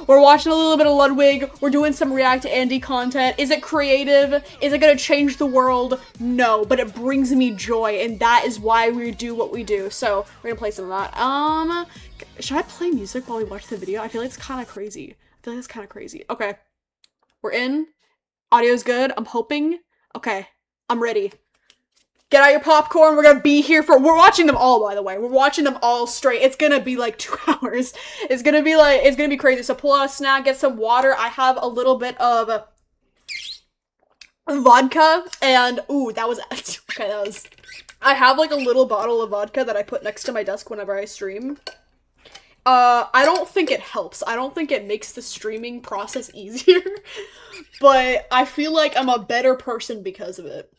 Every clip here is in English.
We're watching a little bit of Ludwig. We're doing some React to Andy content. Is it creative? Is it gonna change the world? No, but it brings me joy, and that is why we do what we do. So we're gonna play some of that. Should I play music while we watch the video? I feel like it's kind of crazy. Okay, we're in. Audio's good. I'm hoping. Okay, I'm ready. Get out your popcorn. We're gonna be here for. We're watching them all, by the way. We're watching them all straight. It's gonna be like 2 hours. It's gonna be crazy. So pull out a snack, get some water. I have a little bit of vodka, and ooh, that was okay. I have like a little bottle of vodka that I put next to my desk whenever I stream. I don't think it helps. I don't think it makes the streaming process easier, but I feel like I'm a better person because of it.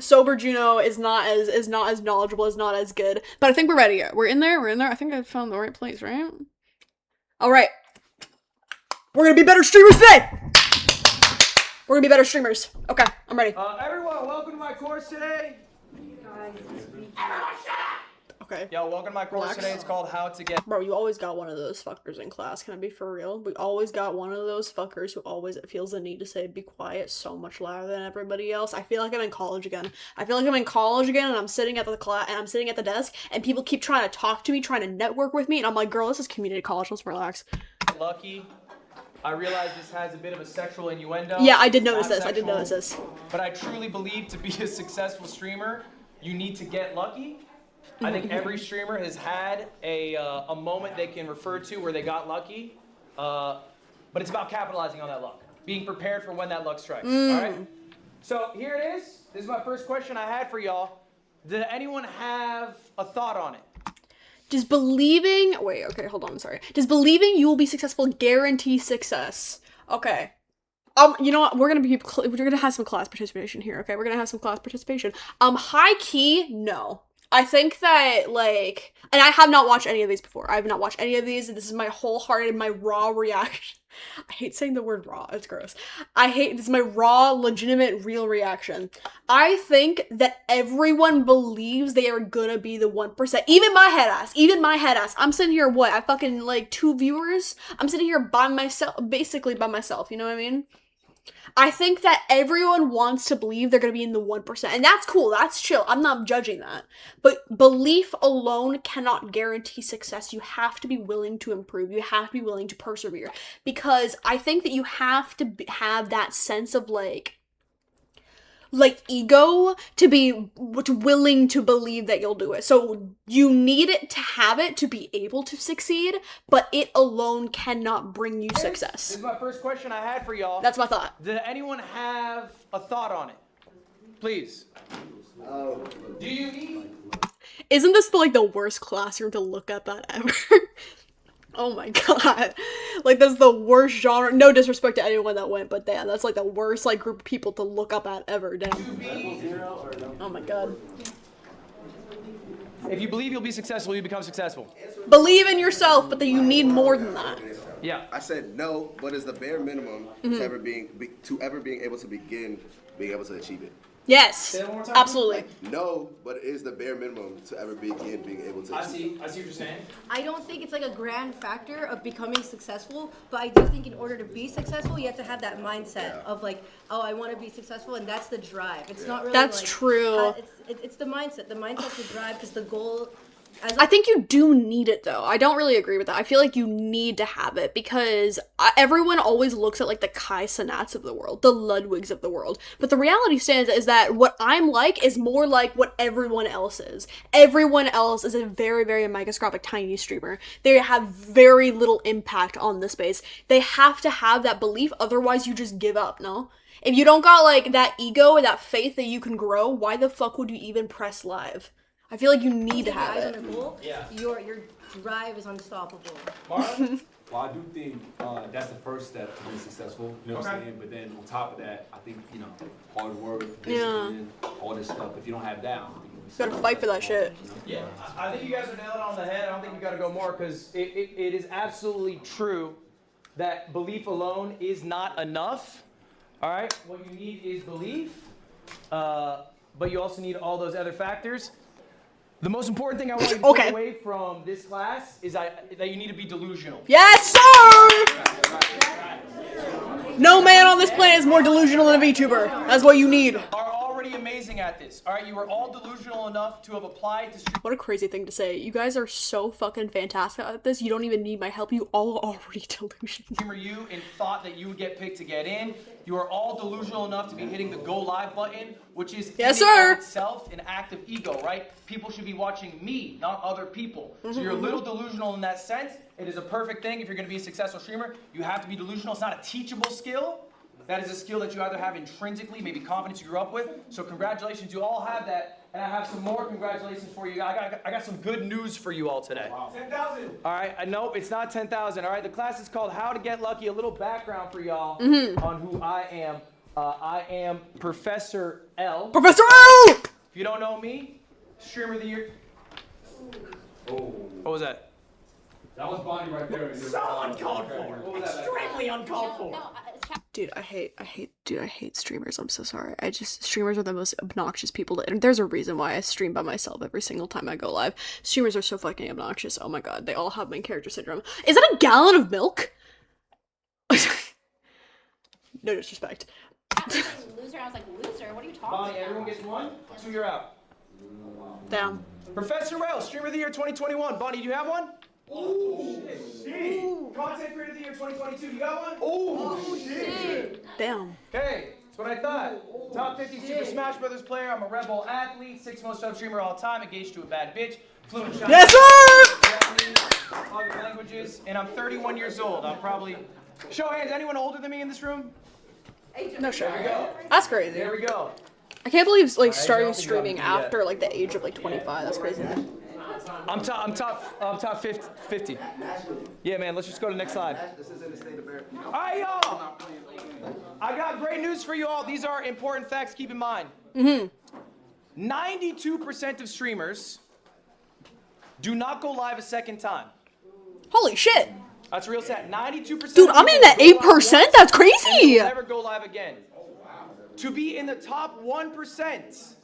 Sober Juno is not as knowledgeable, is not as good, but I think we're ready. We're in there. I think I found the right place, right? All right. We're gonna be better streamers today. We're gonna be better streamers. Okay, I'm ready. Everyone, welcome to my course today. Okay. Yo, welcome to my course today. It's called How to Get. Bro, you always got one of those fuckers in class. Can I be for real? We always got one of those fuckers who always feels the need to say, be quiet so much louder than everybody else. I feel like I'm in college again. And I'm sitting at the desk, and people keep trying to talk to me, trying to network with me, and I'm like, girl, this is community college. Let's relax. Lucky. I realize this has a bit of a sexual innuendo. Yeah, I did notice this. But I truly believe to be a successful streamer, you need to get lucky. I think every streamer has had a moment they can refer to where they got lucky, but it's about capitalizing on that luck, being prepared for when that luck strikes. All right. So here it is. This is my first question I had for y'all. Did anyone have a thought on it? Does believing you will be successful guarantee success? Okay. You know what? We're gonna have some class participation here. Okay, we're gonna have some class participation. High key, no. I think that, like, and I have not watched any of these before. I have not watched any of these, and this is my wholehearted, my raw reaction. I hate saying the word raw. It's gross. This is my raw, legitimate, real reaction. I think that everyone believes they are gonna be the 1%. Even my head ass. I'm sitting here, I fucking, like, 2 viewers? I'm sitting here basically by myself, you know what I mean? I think that everyone wants to believe they're going to be in the 1%, and that's cool, that's chill, I'm not judging that. But belief alone cannot guarantee success. You have to be willing to improve, you have to be willing to persevere, because I think that you have to have that sense of, like ego to be willing to believe that you'll do it. So you need it to have it to be able to succeed, but it alone cannot bring you success. This is my first question I had for y'all. That's my thought. Did anyone have a thought on it? Please. Do you need? Isn't this the worst classroom to look up at ever? Oh my god. Like, that's the worst genre. No disrespect to anyone that went, but damn, that's like the worst group of people to look up at ever. Damn. Oh my god. If you believe you'll be successful, you become successful. Believe in yourself, but that you need more than that. Yeah. I said no, but it's the bare minimum to ever being able to begin being able to achieve it. Yes, absolutely. No, but it is the bare minimum to ever begin being able to achieve it. I see what you're saying. I don't think it's like a grand factor of becoming successful, but I do think in order to be successful, you have to have that mindset of like, oh, I want to be successful, and that's the drive. It's not really. That's true. It's the mindset. The mindset's the drive, because the goal. I think you do need it, though. I don't really agree with that. I feel like you need to have it, because everyone always looks at, the Kai Cenats of the world, the Ludwigs of the world. But the reality stands is that what I'm like is more like what everyone else is. Everyone else is a very, very microscopic, tiny streamer. They have very little impact on the space. They have to have that belief, otherwise you just give up, no? If you don't got, that ego and that faith that you can grow, why the fuck would you even press live? I feel like you need to have it. Your drive is unstoppable. Marlon? Well, I do think that's the first step to being successful. You know what I'm saying? But then on top of that, I think, hard work, discipline, all this stuff. If you don't have that, I don't think you gotta fight for that shit. Yeah, I think you guys are nailing it on the head. I don't think you gotta go more, because it is absolutely true that belief alone is not enough. All right? What you need is belief, but you also need all those other factors. The most important thing I want you to take away from this class is that you need to be delusional. Yes, sir! No man on this planet is more delusional than a VTuber. That's what you need. Are already amazing at this. All right, you are all delusional enough to have applied to What a crazy thing to say. You guys are so fucking fantastic at this. You don't even need my help. You all are already delusional. Streamer U and thought that you would get picked to get in. You are all delusional enough to be hitting the go live button, which is Yes, in and sir. of itself an act of ego, right? People should be watching me, not other people. So you're a little delusional in that sense. It is a perfect thing if you're going to be a successful streamer. You have to be delusional. It's not a teachable skill. That is a skill that you either have intrinsically, maybe confidence you grew up with. So congratulations, you all have that. And I have some more congratulations for you. I got some good news for you all today. Wow. 10,000. All right, nope, it's not 10,000. All right, the class is called How to Get Lucky. A little background for y'all on who I am. I am Professor L. Professor L! If you don't know me, Streamer of the Year. Oh, What was that? that was Bonnie right there. So uncalled for. What was that? Extremely uncalled for. Dude, I hate streamers. I'm so sorry. Streamers are the most obnoxious people and there's a reason why I stream by myself every single time I go live. Streamers are so fucking obnoxious. Oh my god, they all have main character syndrome. Is that a gallon of milk? No disrespect. Loser, I was like, loser, what are you talking Bonnie, about? everyone gets one, so you're out. Damn. Professor L, Streamer of the Year 2021. Bonnie, do you have one? Oh, shit. Content Creator of the Year 2022. You got one? Oh, shit. Damn. Okay, that's what I thought. Top 50 Super Smash Brothers player. I'm a Red Bull athlete. 6th most sub streamer all time. Engaged to a bad bitch. Fluent Chinese. Yes, sir! Japanese, other languages. And I'm 31 years old. I'm probably... Show of hands, anyone older than me in this room? No shit. There we go. That's crazy. There we go. I can't believe like starting don't think streaming I'm yet. after like the age of like 25. That's crazy. I'm top 50. Yeah, man, let's just go to the next slide. This is in the state of Bear. All right, y'all. I got great news for you all. These are important facts. Keep in mind. 92% of streamers do not go live a second time. Holy shit. That's real sad. 92%. Dude, I'm in that 8%? That's crazy. Never go live again. To be in the top 1%.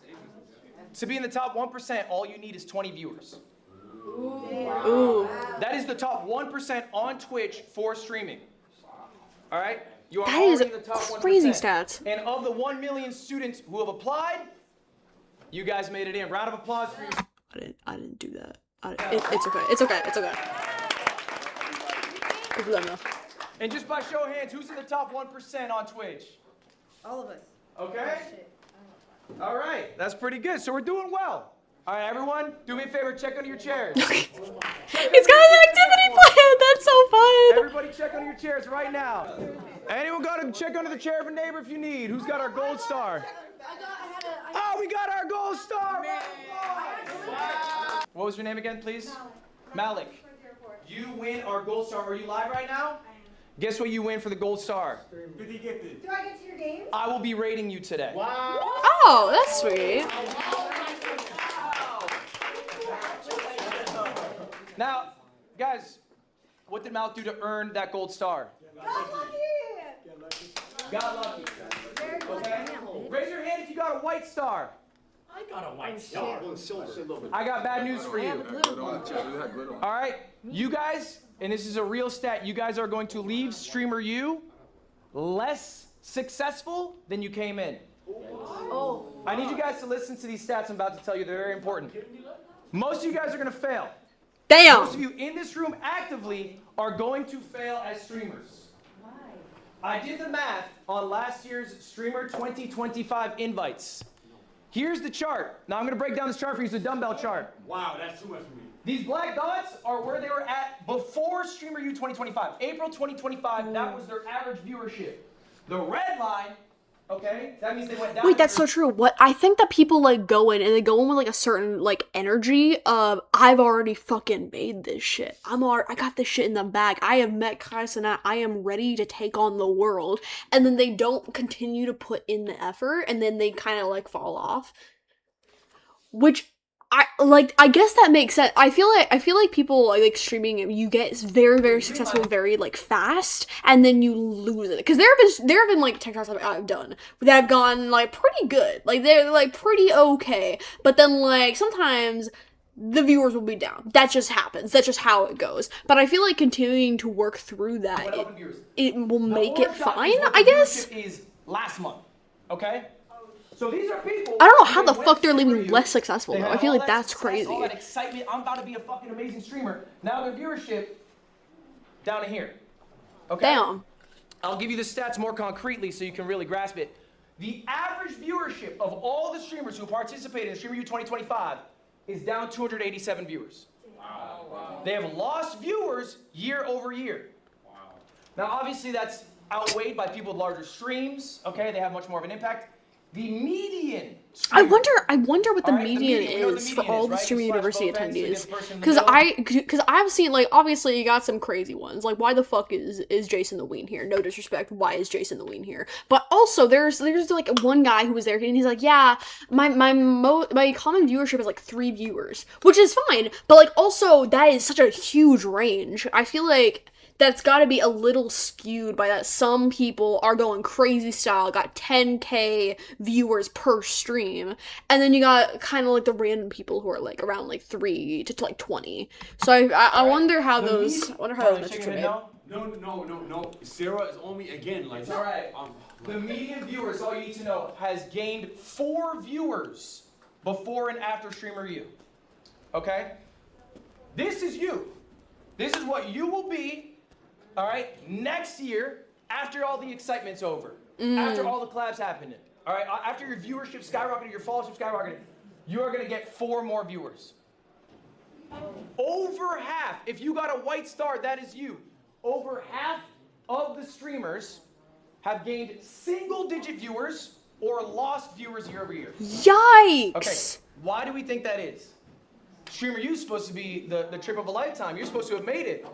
To be in the top 1%, all you need is 20 viewers. Ooh. That is the top 1% on Twitch for streaming. All right? You are That is already in the top 1%. crazy stats. And of the 1 million students who have applied, you guys made it in. Round of applause for you. I didn't do that. It's okay. It's okay. It's okay. Good for them though. And just by show of hands, who's in the top 1% on Twitch? All of us. Okay? All right. That's pretty good. So we're doing well. All right, everyone, do me a favor. Check under your chairs. He's got an activity plan. That's so fun. Everybody check under your chairs right now. Anyone got to check under the chair of a neighbor if you need. Who's got our gold star? Oh, we got our gold star. What was your name again, please? Malik. You win our gold star. Are you live right now? Guess what you win for the gold star? Do I get to your game? I will be rating you today. Oh, that's sweet. Now, guys, what did Malik do to earn that gold star? Got lucky! Got lucky. Okay. Raise your hand if you got a white star. I got a white star. I got bad news for you. All right, you guys, and this is a real stat, you guys are going to leave Streamer U less successful than you came in. Oh. I need you guys to listen to these stats I'm about to tell you. They're very important. Most of you guys are going to fail. Most of Damn. you in this room actively are going to fail as streamers. Why? I did the math on last year's Streamer 2025 invites. Here's the chart. Now I'm going to break down this chart for you. It's a dumbbell chart. Wow, that's too much for me. These black dots are where they were at before Streamer U 2025. April 2025, that was their average viewership. The red line, okay, that means they went down. Wait, that's so true. What I think that people like go in and they go in with like a certain like energy of I've already fucking made this shit. I got this shit in the bag. I have met Kaisana. I am ready to take on the world. And then they don't continue to put in the effort and then they kind of like fall off. Which I guess that makes sense. I feel like people like streaming, you get very, very successful very like fast and then you lose it. Because there have been like TikToks I've done that have gone like pretty good. Like they're like pretty okay. But then like sometimes the viewers will be down. That just happens. That's just how it goes. But I feel like continuing to work through that, What happened to viewers? it will The make it orange dot fine, is what I the guess? viewership is last month. Okay? So these are people. I don't know how who the went fuck they're streamer leaving you, less successful, they though. had I feel all like that that's success, crazy. all that excitement. I'm about to be a fucking amazing streamer. Now their viewership down in here. Okay? Damn. I'll give you the stats more concretely so you can really grasp it. The average viewership of all the streamers who participated in Streamer U 2025 is down 287 viewers. Wow. They have lost viewers year over year. Wow. Now, obviously, that's outweighed by people with larger streams. Okay, they have much more of an impact. The median. I streamer- wonder what the All right, median we know what the is for median all is, the right? streaming You slash university both ends, so you get attendees. the person in the Because middle. I've seen, like, obviously you got some crazy ones. Like, why the fuck is Jason the Ween here? No disrespect, why is Jason the Ween here? But also there's like one guy who was there and he's like, yeah, my common viewership is like 3 viewers, which is fine. But like also that is such a huge range. I feel like that's got to be a little skewed by that some people are going crazy style, got 10k viewers per stream, and then you got kind of like the random people who are like around like 3 to like 20. So I wonder how those metrics are made. No. Sarah is on me again. Like, It's all right. The median viewers, all you need to know, has gained 4 viewers before and after Streamer U. Okay? This is you. This is what you will be, all right, next year after all the excitement's over. After all the collabs happening. All right? After your viewership skyrocketed, your followership skyrocketed, you are going to get 4 more viewers. Over half. If you got a white star, that is you. Over half of the streamers have gained single-digit viewers or lost viewers year over year. Yikes! Okay, why do we think that is? Streamer U is supposed to be the trip of a lifetime. You're supposed to have made it.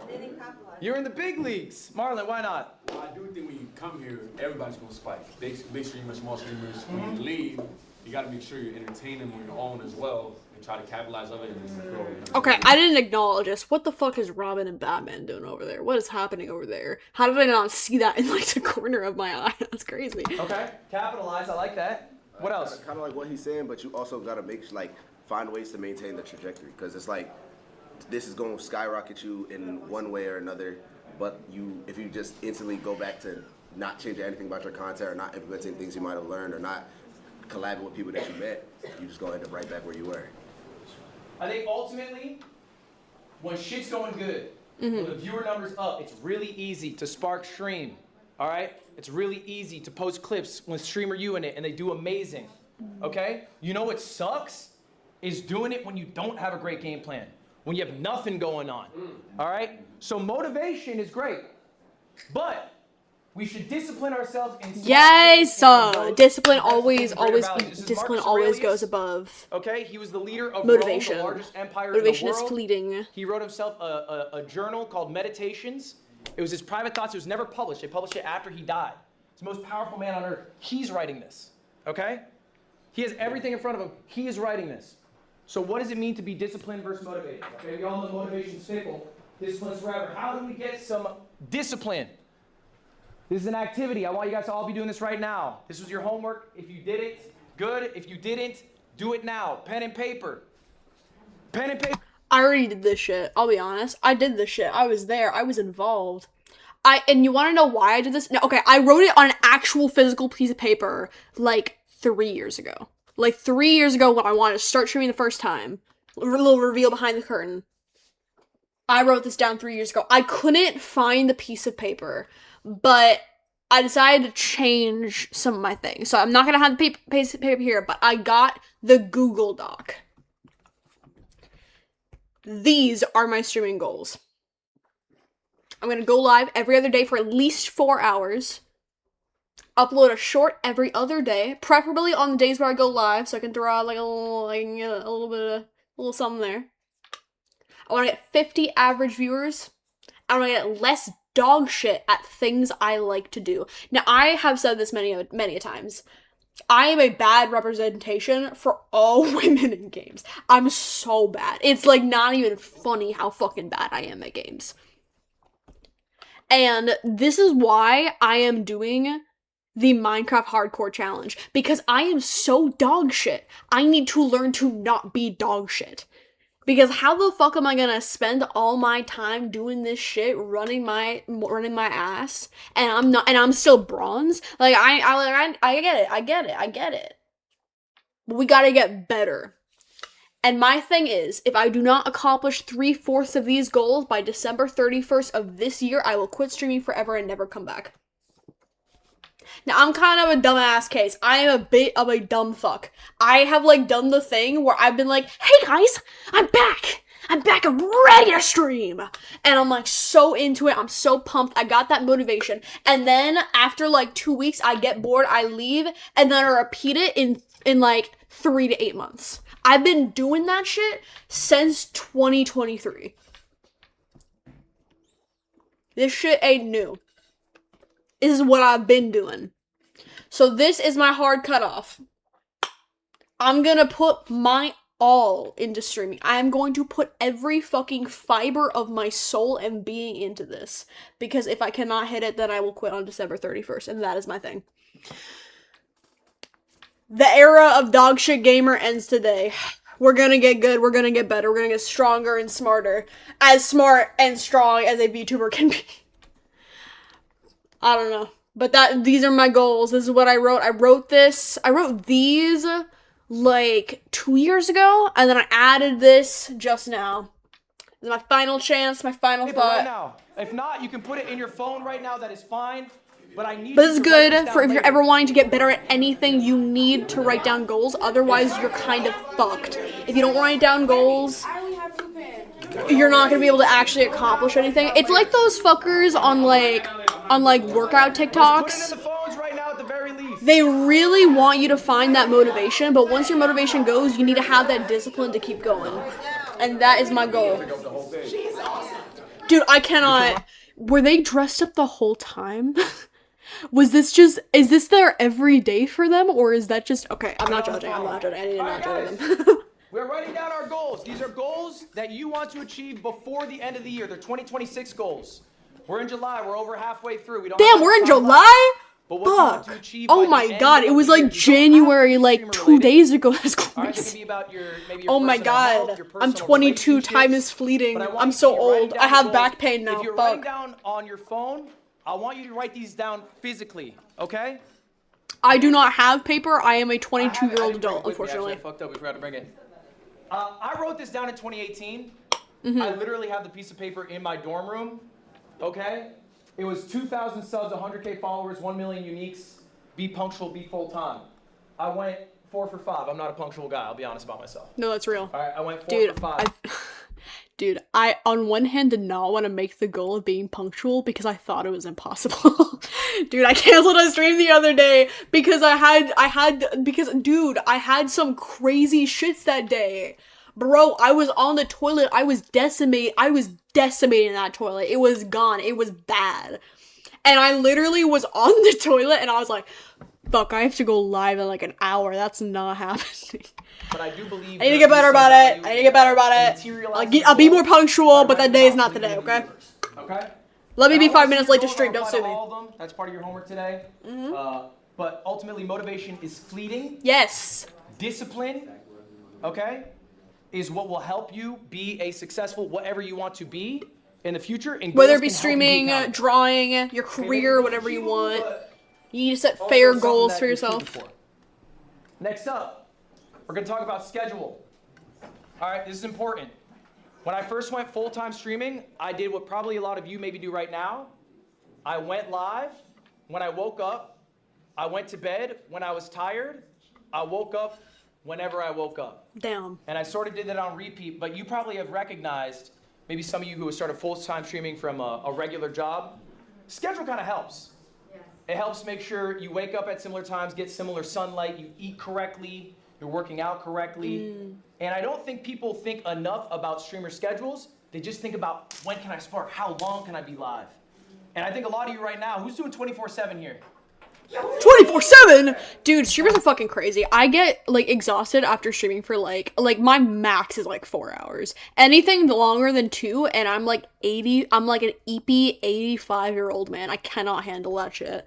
You're in the big leagues. Marlon, why not? Well, I do think when you come here, everybody's gonna spike. Big streamers, small streamers. When you leave, you gotta make sure you entertain them on your own as well and try to capitalize on it and grow. Okay, I didn't acknowledge this. What the fuck is Robin and Batman doing over there? What is happening over there? How did I not see that in like the corner of my eye? That's crazy. Okay, capitalize. I like that. What else? Kind of like what he's saying, but you also gotta find ways to maintain the trajectory, because it's like this is going to skyrocket you in one way or another. But if you just instantly go back to not changing anything about your content or not implementing things you might have learned or not collabing with people that you met, you just gonna end up right back where you were. I think ultimately, when shit's going good, when the viewer number's up, it's really easy to spark stream. All right? It's really easy to post clips with Streamer U in it, and they do amazing. Okay? You know what sucks? Is doing it when you don't have a great game plan, when you have nothing going on. All right? So motivation is great, but we should discipline ourselves in Yes, discipline That's always the greater always values. This is discipline Marcus always Aurelius. goes above Okay, he was the leader of motivation. Rome, the largest empire Motivation in the is world. fleeting. He wrote himself a journal called Meditations. It was his private thoughts. It was never published. They published it after he died. He's the most powerful man on earth. He's writing this. Okay? He has everything in front of him. He is writing this. So what does it mean to be disciplined versus motivated? Okay, we all know motivation's fickle. Discipline's forever. How do we get some discipline? This is an activity. I want you guys to all be doing this right now. This was your homework. If you did it, good. If you didn't, do it now. Pen and paper. Pen and paper. I already did this shit. I'll be honest. I did this shit. I was there. I was involved. And you want to know why I did this? No, okay, I wrote it on an actual physical piece of paper like 3 years ago. Like 3 years ago when I wanted to start streaming the first time. A little reveal behind the curtain. I wrote this down 3 years ago. I couldn't find the piece of paper, but I decided to change some of my things. So I'm not going to have the piece of paper here, but I got the Google Doc. These are my streaming goals. I'm going to go live every other day for at least 4 hours. Upload a short every other day, preferably on the days where I go live, so I can throw out like a little something there. I want to get 50 average viewers. I want to get less dog shit at things I like to do. Now, I have said this many a times. I am a bad representation for all women in games. I'm so bad. It's like not even funny how fucking bad I am at games. And this is why I am doing the Minecraft Hardcore Challenge, because I am so dog shit. I need to learn to not be dog shit. Because how the fuck am I gonna spend all my time doing this shit, running my ass, and I'm still bronze? Like I get it. But we gotta get better. And my thing is, if I do not accomplish 3/4 of these goals by December 31st of this year, I will quit streaming forever and never come back. Now, I'm kind of a dumbass case. I am a bit of a dumb fuck. I have, like, done the thing where I've been like, hey guys, I'm back! I'm back and ready to stream! And I'm, like, so into it. I'm so pumped. I got that motivation. And then, after, like, 2 weeks, I get bored, I leave, and then I repeat it in like, 3 to 8 months. I've been doing that shit since 2023. This shit ain't new. This is what I've been doing. So this is my hard cutoff. I'm gonna put my all into streaming. I am going to put every fucking fiber of my soul and being into this. Because if I cannot hit it, then I will quit on December 31st. And that is my thing. The era of dogshit gamer ends today. We're gonna get good, we're gonna get better, we're gonna get stronger and smarter. As smart and strong as a VTuber can be. I don't know. But these are my goals. This is what I wrote. I wrote these like 2 years ago, and then I added this just now. This is my final chance, my final thought. Right now. If not, you can put it in your phone right now, that is fine. But this is good for if you're ever wanting to get better at anything, you need to write down goals. Otherwise, you're kind of fucked. If you don't write down goals, you're not going to be able to actually accomplish anything. It's like those fuckers on workout TikToks. They really want you to find that motivation, but once your motivation goes, you need to have that discipline to keep going. And that is my goal. Dude, I cannot. Were they dressed up the whole time? Is this their everyday for them, or is that just, okay, I'm not judging, I need to not judge them. We're writing down our goals. These are goals that you want to achieve before the end of the year. They're 2026 goals. We're in July, we're over halfway through. Damn, we're in July? Fuck. Oh my god, it was like January, like 2 days ago. That's crazy. Oh my god, I'm 22, time is fleeting. I'm so old. I have back pain now. If you're writing down on your phone, I want you to write these down physically, okay? I do not have paper. I am a 22-year-old adult, unfortunately. I fucked up, we forgot to bring it. I wrote this down in 2018. I literally have the piece of paper in my dorm room, okay? It was 2,000 subs, 100K followers, 1 million uniques. Be punctual, be full time. I went 4 for 5. I'm not a punctual guy. I'll be honest about myself. No, that's real. All right, I went 4 for 5. Dude, I on one hand did not want to make the goal of being punctual because I thought it was impossible. Dude, I canceled a stream the other day because I had some crazy shits that day. Bro, I was on the toilet. I was decimating that toilet. It was gone. It was bad. And I literally was on the toilet and I was like, fuck, I have to go live in like an hour. That's not happening. But I do believe I need to get better about it. I'll be more punctual, but that day is not the day, okay? Okay? Let me be 5 minutes late to stream, don't sue me. All of them. That's part of your homework today. But ultimately, motivation is fleeting. Yes. Discipline, okay, is what will help you be a successful whatever you want to be in the future. And whether it be streaming, drawing, your career, whatever you want. You need to set fair goals for yourself. Next up, we're going to talk about schedule. All right, this is important. When I first went full-time streaming, I did what probably a lot of you maybe do right now. I went live. When I woke up, I went to bed. When I was tired, I woke up whenever I woke up. Damn. And I sort of did that on repeat, but you probably have recognized, maybe some of you who have started full-time streaming from a regular job, schedule kind of helps. It helps make sure you wake up at similar times, get similar sunlight, you eat correctly, you're working out correctly. And I don't think people think enough about streamer schedules. They just think about, when can I spark? How long can I be live? And I think a lot of you right now, who's doing 24/7 here? 24/7? Dude, streamers are fucking crazy. I get, like, exhausted after streaming for, like, my max is, like, 4 hours. Anything longer than 2, and I'm, like, 80, I'm, like, an eepy 85-year-old man. I cannot handle that shit.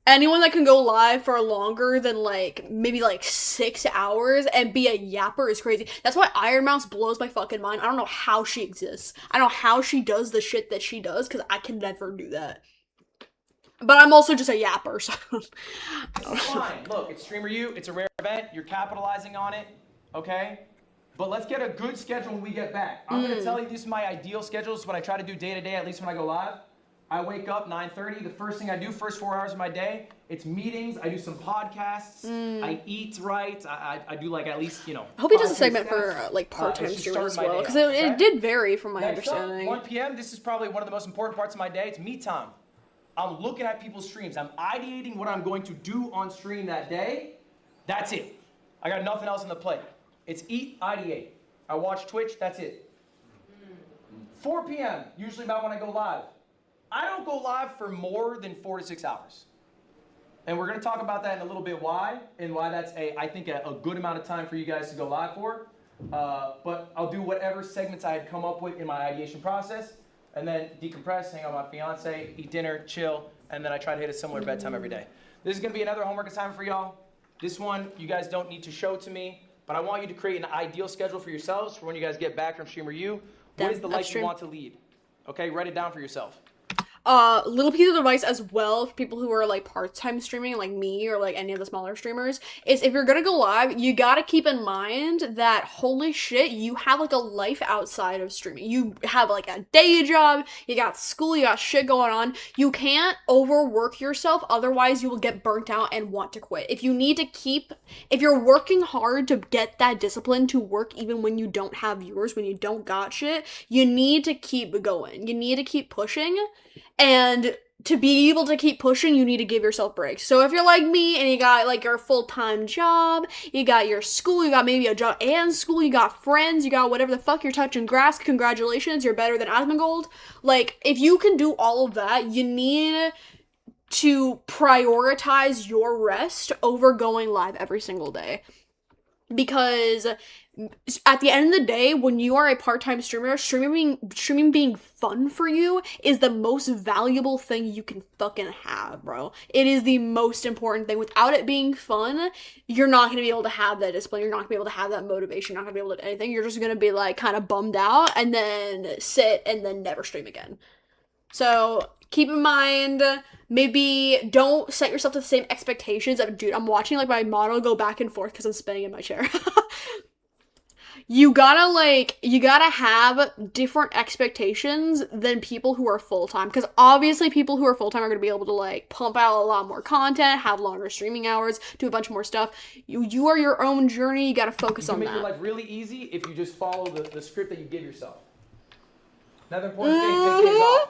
Anyone that can go live for longer than like maybe like 6 hours and be a yapper is crazy. That's why Iron Mouse blows my fucking mind. I don't know how she exists. I don't know how she does the shit that she does because I can never do that. But I'm also just a yapper, so. It's fine. Look, it's Streamer U. It's a rare event. You're capitalizing on it, okay? But let's get a good schedule when we get back. I'm gonna tell you this is my ideal schedule. This is what I try to do day to day, at least when I go live. I wake up 9:30. The first thing I do, first 4 hours of my day, it's meetings. I do some podcasts. I eat right. I do like at least, you know. I hope he does a 5-6 segment steps. for like part-time It's just streamers as starting my well, day because off, it okay? did vary from my Next up, understanding. 1 p.m. This is probably one of the most important parts of my day. It's me time. I'm looking at people's streams. I'm ideating what I'm going to do on stream that day. That's it. I got nothing else on the plate. It's eat, ideate. I watch Twitch, that's it. 4 p.m., usually about when I go live. I don't go live for more than 4 to 6 hours. And we're going to talk about that in a little bit why that's, I think, a good amount of time for you guys to go live for. But I'll do whatever segments I had come up with in my ideation process, and then decompress, hang out with my fiance, eat dinner, chill, and then I try to hit a similar bedtime every day. This is going to be another homework assignment for y'all. This one, you guys don't need to show to me, but I want you to create an ideal schedule for yourselves for when you guys get back from Streamer U. What is the life you want to lead? Okay, write it down for yourself. Little piece of advice as well for people who are like part-time streaming like me or like any of the smaller streamers is if you're gonna go live, you gotta keep in mind that holy shit, you have like a life outside of streaming. You have like a day job, you got school, you got shit going on. You can't overwork yourself, otherwise you will get burnt out and want to quit. If you're working hard to get that discipline to work even when you don't have viewers, when you don't got shit, you need to keep going. You need to keep pushing. And to be able to keep pushing, you need to give yourself breaks. So if you're like me and you got like your full-time job, you got your school, you got maybe a job and school, you got friends, you got whatever the fuck, you're touching grass, congratulations, you're better than Asmongold. Like, if you can do all of that, you need to prioritize your rest over going live every single day. Because at the end of the day, when you are a part-time streamer, streaming being fun for you is the most valuable thing you can fucking have, bro. It is the most important thing. Without it being fun, you're not going to be able to have that discipline. You're not going to be able to have that motivation. You're not going to be able to do anything. You're just going to be like kind of bummed out and then sit and then never stream again. So keep in mind, maybe don't set yourself to the same expectations of, dude, I'm watching like my model go back and forth because I'm spinning in my chair. You gotta have different expectations than people who are full-time. Because obviously people who are full-time are gonna be able to like pump out a lot more content, have longer streaming hours, do a bunch more stuff. You are your own journey, you gotta focus on that. You can make your life really easy if you just follow the script that you give yourself. Another important thing, take days off.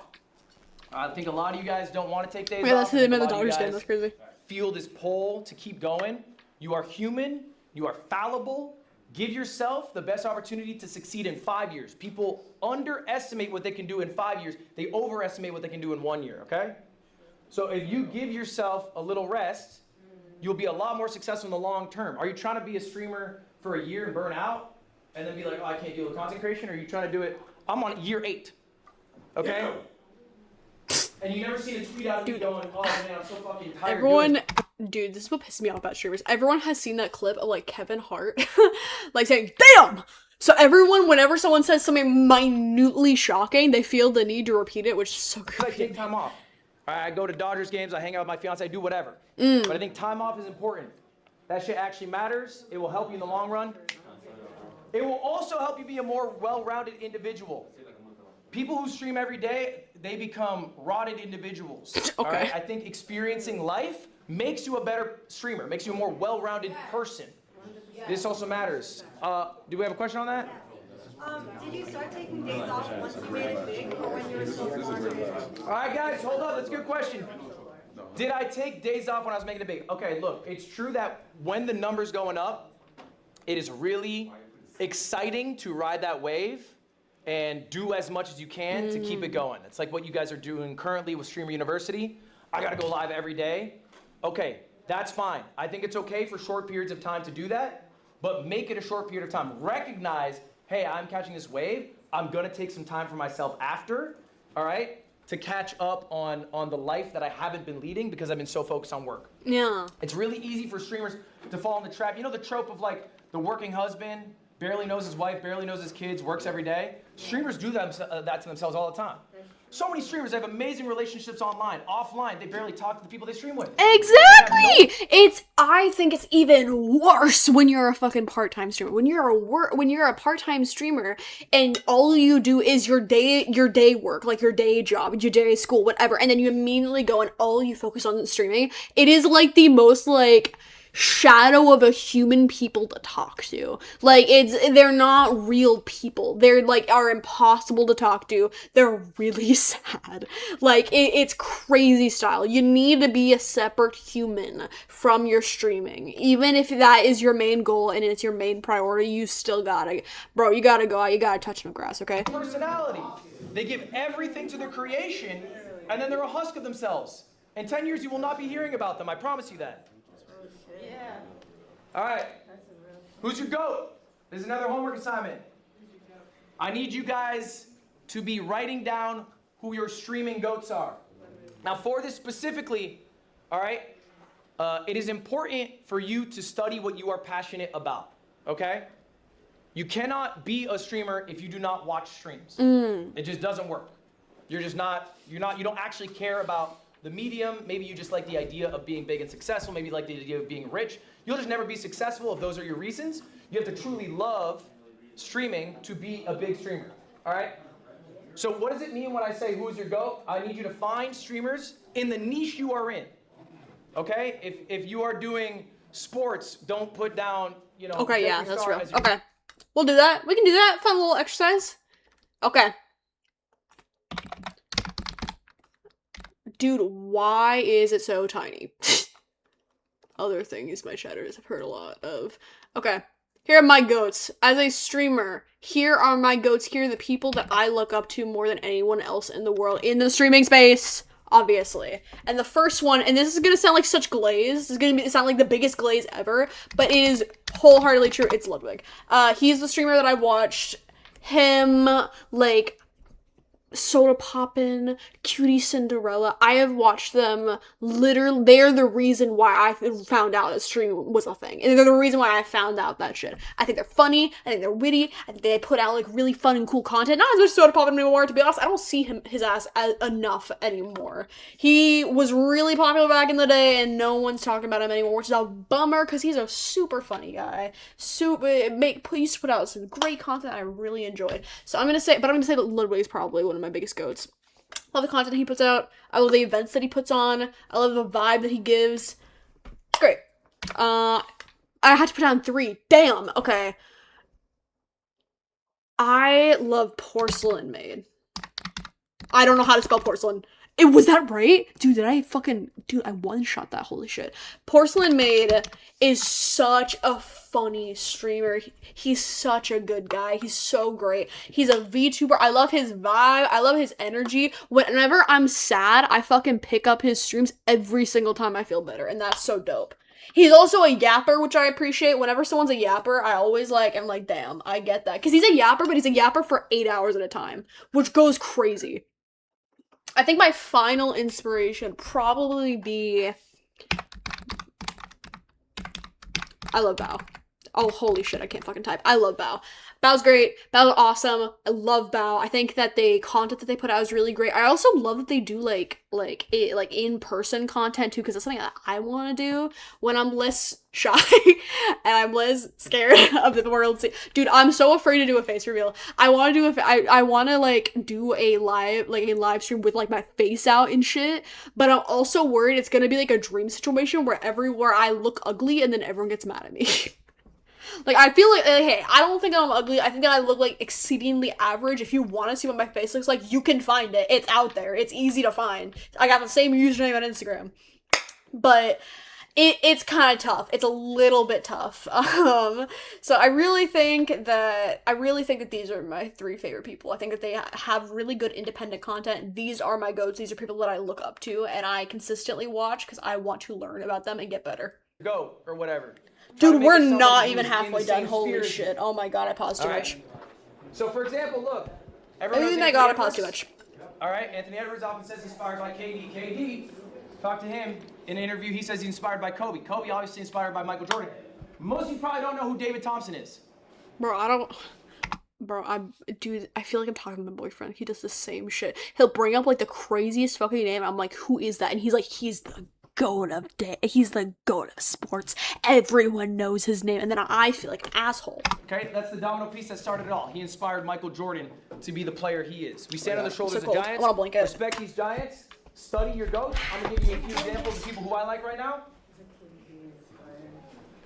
I think a lot of you guys don't want to take days off. Yeah, that's him in the Dodgers Dodgers game, that's crazy. Feel this pull to keep going. You are human, you are fallible. Give yourself the best opportunity to succeed in 5 years. People underestimate what they can do in 5 years. They overestimate what they can do in 1 year, okay? So if you give yourself a little rest, you'll be a lot more successful in the long term. Are you trying to be a streamer for a year and burn out and then be like, oh, I can't deal with content creation? Or are you trying to do it, I'm on year 8, okay? Yeah. And you never seen a tweet out of me going, oh man, I'm so fucking tired. Everyone, dude, this is what pisses me off about streamers. Everyone has seen that clip of like Kevin Hart, like saying, damn! So everyone, whenever someone says something minutely shocking, they feel the need to repeat it, which is so I creepy. take time off. I go to Dodgers games, I hang out with my fiance, I do whatever. But I think time off is important. That shit actually matters. It will help you in the long run. It will also help you be a more well-rounded individual. People who stream every day, they become rotted individuals. Okay. All right? I think experiencing life makes you a better streamer, makes you a more well-rounded person. This also matters. Do we have a question on that? Did you start taking days off once you made it big, or when you were still small? All right, guys, hold up. That's a good question. Did I take days off when I was making it big? Okay, look, it's true that when the number's going up, it is really exciting to ride that wave and do as much as you can to keep it going. It's like what you guys are doing currently with Streamer University. I gotta go live every day. Okay, that's fine. I think it's okay for short periods of time to do that, but make it a short period of time. Recognize, hey, I'm catching this wave. I'm gonna take some time for myself after, all right? to catch up on the life that I haven't been leading because I've been so focused on work. Yeah. It's really easy for streamers to fall in the trap. You know the trope of like the working husband, barely knows his wife, barely knows his kids, works every day? Streamers do that to themselves all the time. So many streamers have amazing relationships online. Offline, they barely talk to the people they stream with. Exactly. I think it's even worse when you're a fucking part-time streamer. When you're a part-time streamer and all you do is your day work, like your day job, your day school, whatever, and then you immediately go and all you focus on is streaming. It is like the most like shadow of a human people to talk to. Like they're not real people. They're like are impossible to talk to. They're really sad. Like it's crazy style. You need to be a separate human from your streaming. Even if that is your main goal and it's your main priority, you still gotta, bro, you gotta go out, you gotta touch no grass, okay? Personality. They give everything to their creation and then they're a husk of themselves. In 10 years you will not be hearing about them, I promise you that. Yeah. All right. Who's your GOAT? There's another homework assignment. I need you guys to be writing down who your streaming GOATs are. Now, for this specifically, all right, it is important for you to study what you are passionate about, okay? You cannot be a streamer if you do not watch streams. It just doesn't work. You don't actually care about the medium. Maybe you just like the idea of being big and successful. Maybe you like the idea of being rich. You'll just never be successful if those are your reasons. You have to truly love streaming to be a big streamer, all right? So what does it mean when I say who's your GOAT? I need you to find streamers in the niche you are in, okay? If you are doing sports, don't put down, you know, Okay, yeah, Jeffree that's Star real. as your- Okay. We'll do that. We can do that. Fun little exercise. Okay. Dude, why is it so tiny? Other things my chatters have heard a lot of. Okay, here are my GOATs. As a streamer, here are my GOATs. Here are the people that I look up to more than anyone else in the world in the streaming space, obviously. And the first one, and this is gonna sound like such glaze, this is gonna sound like the biggest glaze ever, but it is wholeheartedly true. It's Ludwig. He's the streamer that I watched. Him, like, Soda Poppin', Cutie Cinderella. I have watched them literally. They're the reason why I found out that streaming was a thing. And they're the reason why I found out that shit. I think they're funny. I think they're witty. I think they put out like really fun and cool content. Not as much Soda Poppin' anymore, to be honest. I don't see his ass enough anymore. He was really popular back in the day and no one's talking about him anymore, which is a bummer because he's a super funny guy. He used to put out some great content I really enjoyed. So I'm gonna say that Ludwig is probably one of my biggest GOATs. Love the content he puts out. I love the events that he puts on. I love the vibe that he gives. Great. I had to put down 3. Damn. Okay. I love Porcelain Maid. I don't know how to spell porcelain. Was that right? Dude, I one-shot that, holy shit. Porcelain Maid is such a funny streamer. He's such a good guy. He's so great. He's a VTuber. I love his vibe. I love his energy. Whenever I'm sad, I fucking pick up his streams every single time I feel better, and that's so dope. He's also a yapper, which I appreciate. Whenever someone's a yapper, I always I'm like, damn, I get that. Because he's a yapper, but he's a yapper for 8 hours at a time, which goes crazy. I think my final inspiration would probably be... I love Bao. Oh, holy shit, I can't fucking type. I love Bao. Bao's great. Bao's awesome. I love Bao. I think that the content that they put out is really great. I also love that they do like in-person content too, because that's something that I want to do when I'm less shy and I'm less scared of the world. Dude, I'm so afraid to do a face reveal. I want to do I want to do a live stream with like my face out and shit, but I'm also worried it's gonna be like a dream situation where everywhere I look ugly and then everyone gets mad at me. Like, I feel like, hey, I don't think I'm ugly. I think that I look, like, exceedingly average. If you want to see what my face looks like, you can find it. It's out there. It's easy to find. I got the same username on Instagram. But it's kind of tough. It's a little bit tough. So I really think that these are my 3 favorite people. I think that they have really good independent content. These are my GOATs. These are people that I look up to and I consistently watch because I want to learn about them and get better. Go, or whatever. Dude, we're not even halfway done. Holy shit. Oh my god, I paused too much. So, for example, look. I think I got it paused too much. All right, Anthony Edwards often says inspired by KD. KD, talk to him in an interview. He says he's inspired by Kobe. Kobe obviously inspired by Michael Jordan. Most of you probably don't know who David Thompson is. Bro, I don't. Bro, I feel like I'm talking to my boyfriend. He does the same shit. He'll bring up like the craziest fucking name. I'm like, who is that? And he's like, he's the goat of he's the goat of sports. Everyone knows his name. And then I feel like an asshole. Okay, that's the domino piece that started it all. He inspired Michael Jordan to be the player he is. We stand on the shoulders So of cold. giants. I want a blanket. Respect these giants. Study your goats. I'm gonna give you a few examples of people who I like right now.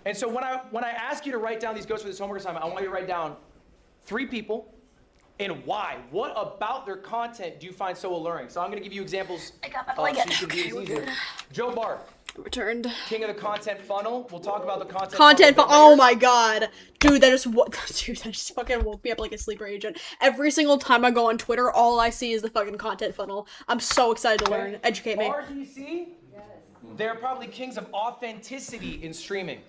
And so when I ask you to write down these goats for this homework assignment, I want you to write down 3 people and why. What about their content do you find so alluring? So I'm going to give you examples. I got my so you blanket. can do this easier. Joe Barth, Returned. king of the content funnel. We'll talk about the content Content. funnel. Oh my god, dude, that just fucking woke me up like a sleeper agent. Every single time I go on Twitter, all I see is the fucking content funnel. I'm so excited to learn. Educate me. RDC, they're probably kings of authenticity in streaming.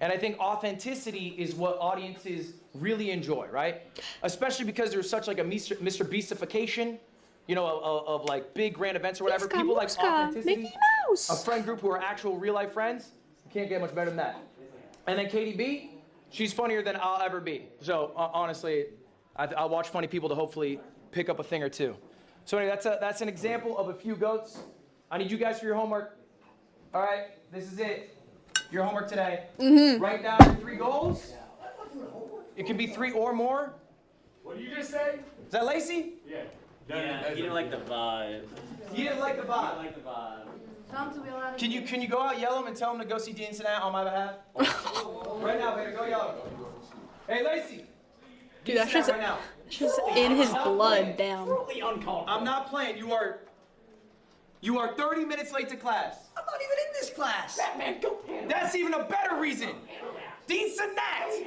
And I think authenticity is what audiences really enjoy, right? Especially because there's such like a Mr. Beastification, you know, of like big grand events or whatever. People like authenticity. Mickey Mouse. A friend group who are actual real life friends. You can't get much better than that. And then KDB, she's funnier than I'll ever be. So honestly, I'll watch funny people to hopefully pick up a thing or two. So anyway, that's an example of a few goats. I need you guys for your homework. All right, this is it. Your homework today. Write down your 3 goals. It can be 3 or more. What did you just say? Is that Lacey? Yeah. Yeah, you didn't like the vibe. You didn't like the vibe. I like the vibe. Tom, to be allowed Can you go out, yell him, and tell him to go see Dean Cincinnati on my behalf? Right now, Vader, go yell him. Hey, Lacey. Dude, that's just right now. just in his blood. Damn. Totally uncomfortable. I'm not playing. You are 30 minutes late to class. I'm not even in this class. Batman, go handle. That's even a better reason. Dean Cincinnati.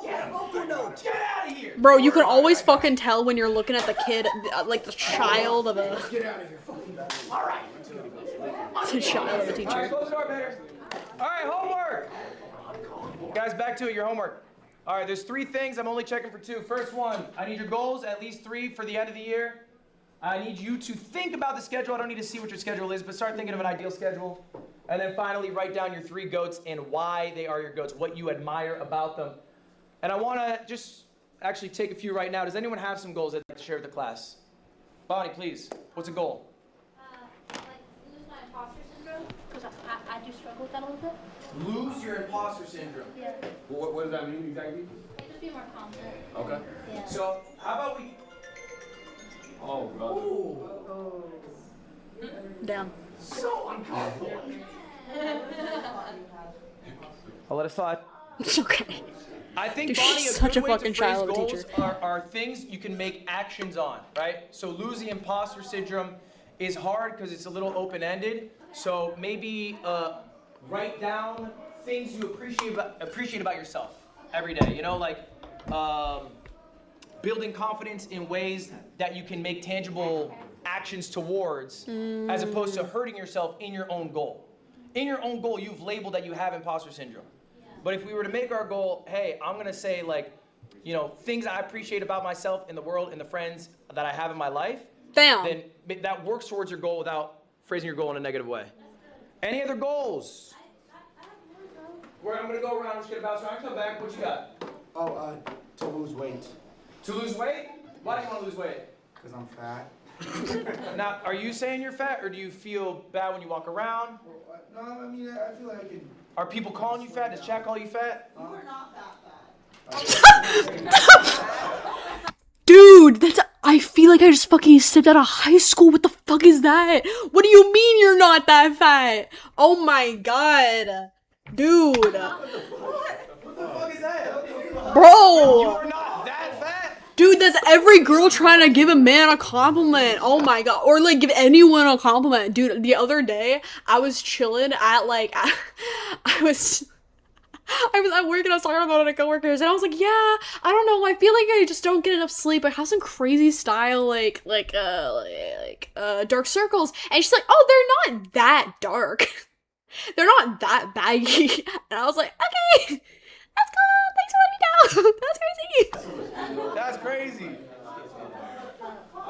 Get out of here. Bro, you can always fucking tell when you're looking at the kid, like the child of a. Get out of here, fucking bastard. All right. The child of a All right, teacher. close the door, Vader. All right, homework. Guys, back to it, your homework. All right, there's 3 things. I'm only checking for 2. First one, I need your goals, at least 3 for the end of the year. I need you to think about the schedule. I don't need to see what your schedule is, but start thinking of an ideal schedule. And then finally, write down your 3 goats and why they are your goats, what you admire about them. And I want to just actually take a few right now. Does anyone have some goals they'd like to share with the class? Bonnie, please. What's a goal? Like, lose my imposter syndrome, because I do struggle with that a little bit. Lose your imposter syndrome. Yeah. What does that mean exactly? Like, just be more confident. Okay. Yeah. So, how about we... Oh, brother. Damn. So uncomfortable. I'll let it slide. It's okay. I think, Dude, Bonnie, she's a such good a way fucking to phrase child of a goals teacher. are things you can make actions on, right? So losing imposter syndrome is hard because it's a little open-ended. So maybe write down things you appreciate about yourself every day. You know, like building confidence in ways that you can make tangible actions towards, as opposed to hurting yourself in your own goal. In your own goal, you've labeled that you have imposter syndrome. But if we were to make our goal, hey, I'm gonna say like, you know, things I appreciate about myself in the world and the friends that I have in my life, Damn. then that works towards your goal without phrasing your goal in a negative way. Any other goals? I'm gonna go around, just gonna bounce around, come back, what you got? Oh, to lose weight. To lose weight? Why do you wanna lose weight? Because I'm fat. Now, are you saying you're fat, or do you feel bad when you walk around? No, I mean, I feel like I can... Are people calling you fat? Does chat call you fat? You are not that fat. Dude, I feel like I just fucking stepped out of high school. What the fuck is that? What do you mean you're not that fat? Oh my god. Dude. What the fuck is that? Bro. You're not that fat? Dude, that's every girl trying to give a man a compliment. Oh my god. Or like give anyone a compliment. Dude, the other day, I was chilling at like, I was at work and I was talking about it to coworkers and I was like, yeah, I don't know, I feel like I just don't get enough sleep. I have some crazy style like dark circles. And she's like, oh, they're not that dark. They're not that baggy. And I was like, okay, that's cool. Thanks for letting me know. That's crazy. That's crazy.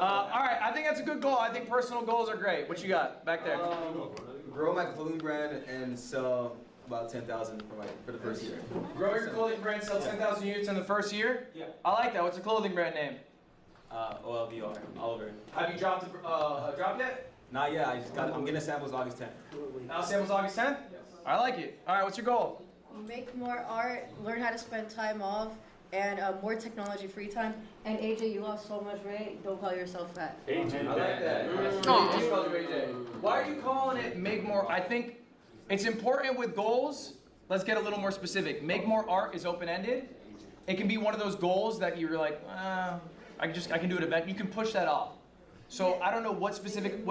All right, I think that's a good goal. I think personal goals are great. What you got back there? Grow my clothing brand and sell about 10,000 for the first year. Grow your clothing brand, sell 10,000 units in the first year? Yeah. I like that. What's the clothing brand name? OLVR, Oliver. Have you dropped yet? Not yet. I'm getting samples August 10th. Now samples August 10th? I like it. All right, what's your goal? Make more art, learn how to spend time off, and more technology free time. And AJ, you lost so much weight. Don't call yourself fat. Agent. I like that. Aw. You called you AJ. Why are you calling it make more? I think it's important with goals. Let's get a little more specific. Make more art is open-ended. It can be one of those goals that you're like, I can do it event. You can push that off. So I don't know what specific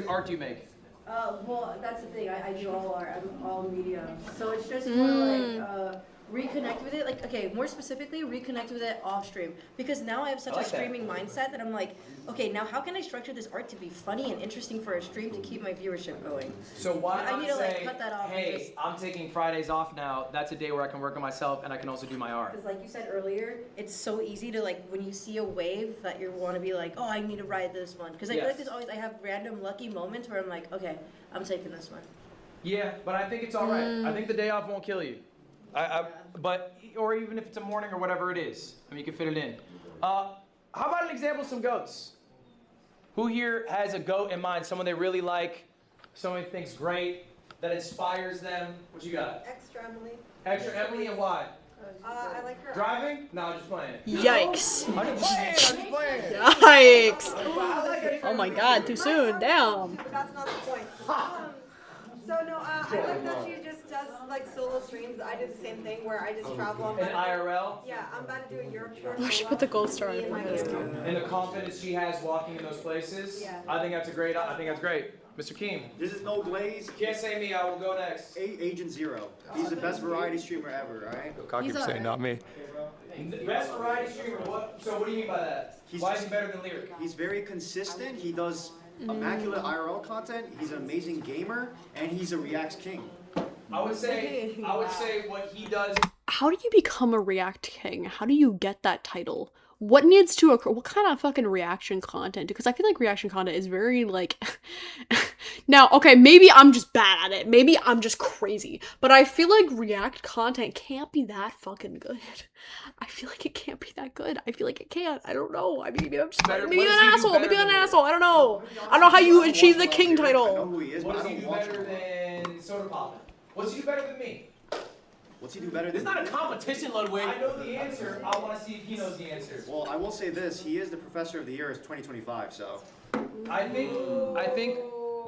art do you make? Well, that's the thing. I do all art. I'm all media. So it's just more like reconnect with it. Like, okay, more specifically, reconnect with it off stream. Because now I have such a streaming mindset that I'm like, okay, now how can I structure this art to be funny and interesting for a stream to keep my viewership going? So why I not need to say, like cut that off. hey, I'm taking Fridays off now. That's a day where I can work on myself and I can also do my art. Because like you said earlier, it's so easy to like when you see a wave that you want to be like, oh, I need to ride this one. Because I feel like there's always I have random lucky moments where I'm like, okay, I'm taking this one. Yeah, but I think it's all right. I think the day off won't kill you. But or even if it's a morning or whatever it is, I mean, you can fit it in. How about an example of some goats? Who here has a goat in mind? Someone they really like, someone who thinks great, that inspires them. What you got? Extra Emily. Extra Emily, and why? I like her. Driving? No, I'm just playing. Yikes. I'm just playing. Yikes. I like it. Oh my god, too soon. Damn. But that's not the point. So no, I like that she just does like solo streams. I do the same thing where I just travel on In IRL? Yeah, I'm about to do a Europe tour. I should put the gold star on Me and for my this. family. And the confidence she has walking in those places. Yeah. I think that's great. Mr. Keem. This is no glaze. Can't say me, I will go next. Agent Zero. He's the best variety streamer ever, alright? Cocky saying not me. Best variety streamer, what do you mean by that? Why is he better than Lyric? He's very consistent. He does immaculate IRL content. He's an amazing gamer, and he's a Reacts king. I would say what he does. How do you become a React King? How do you get that title? What needs to occur? What kind of fucking reaction content? Because I feel like reaction content is very like... Now, okay, maybe I'm just bad at it. Maybe I'm just crazy. But I feel like React content can't be that fucking good. I feel like it can't be that good. I feel like it can't. I don't know. I mean, maybe I'm just Better- maybe what I'm does an he do asshole. better Maybe I'm an than asshole. I don't know. I don't know how you achieve the king I know title. who he is, What but does I he do don't watch better him. than Soda Poppin'? What's he do better than me? What's he do better This is than not a competition, Ludwig. I know the answer. I want to see if he knows the answer. Well, I will say this. He is the Professor of the Year of 2025, so... I think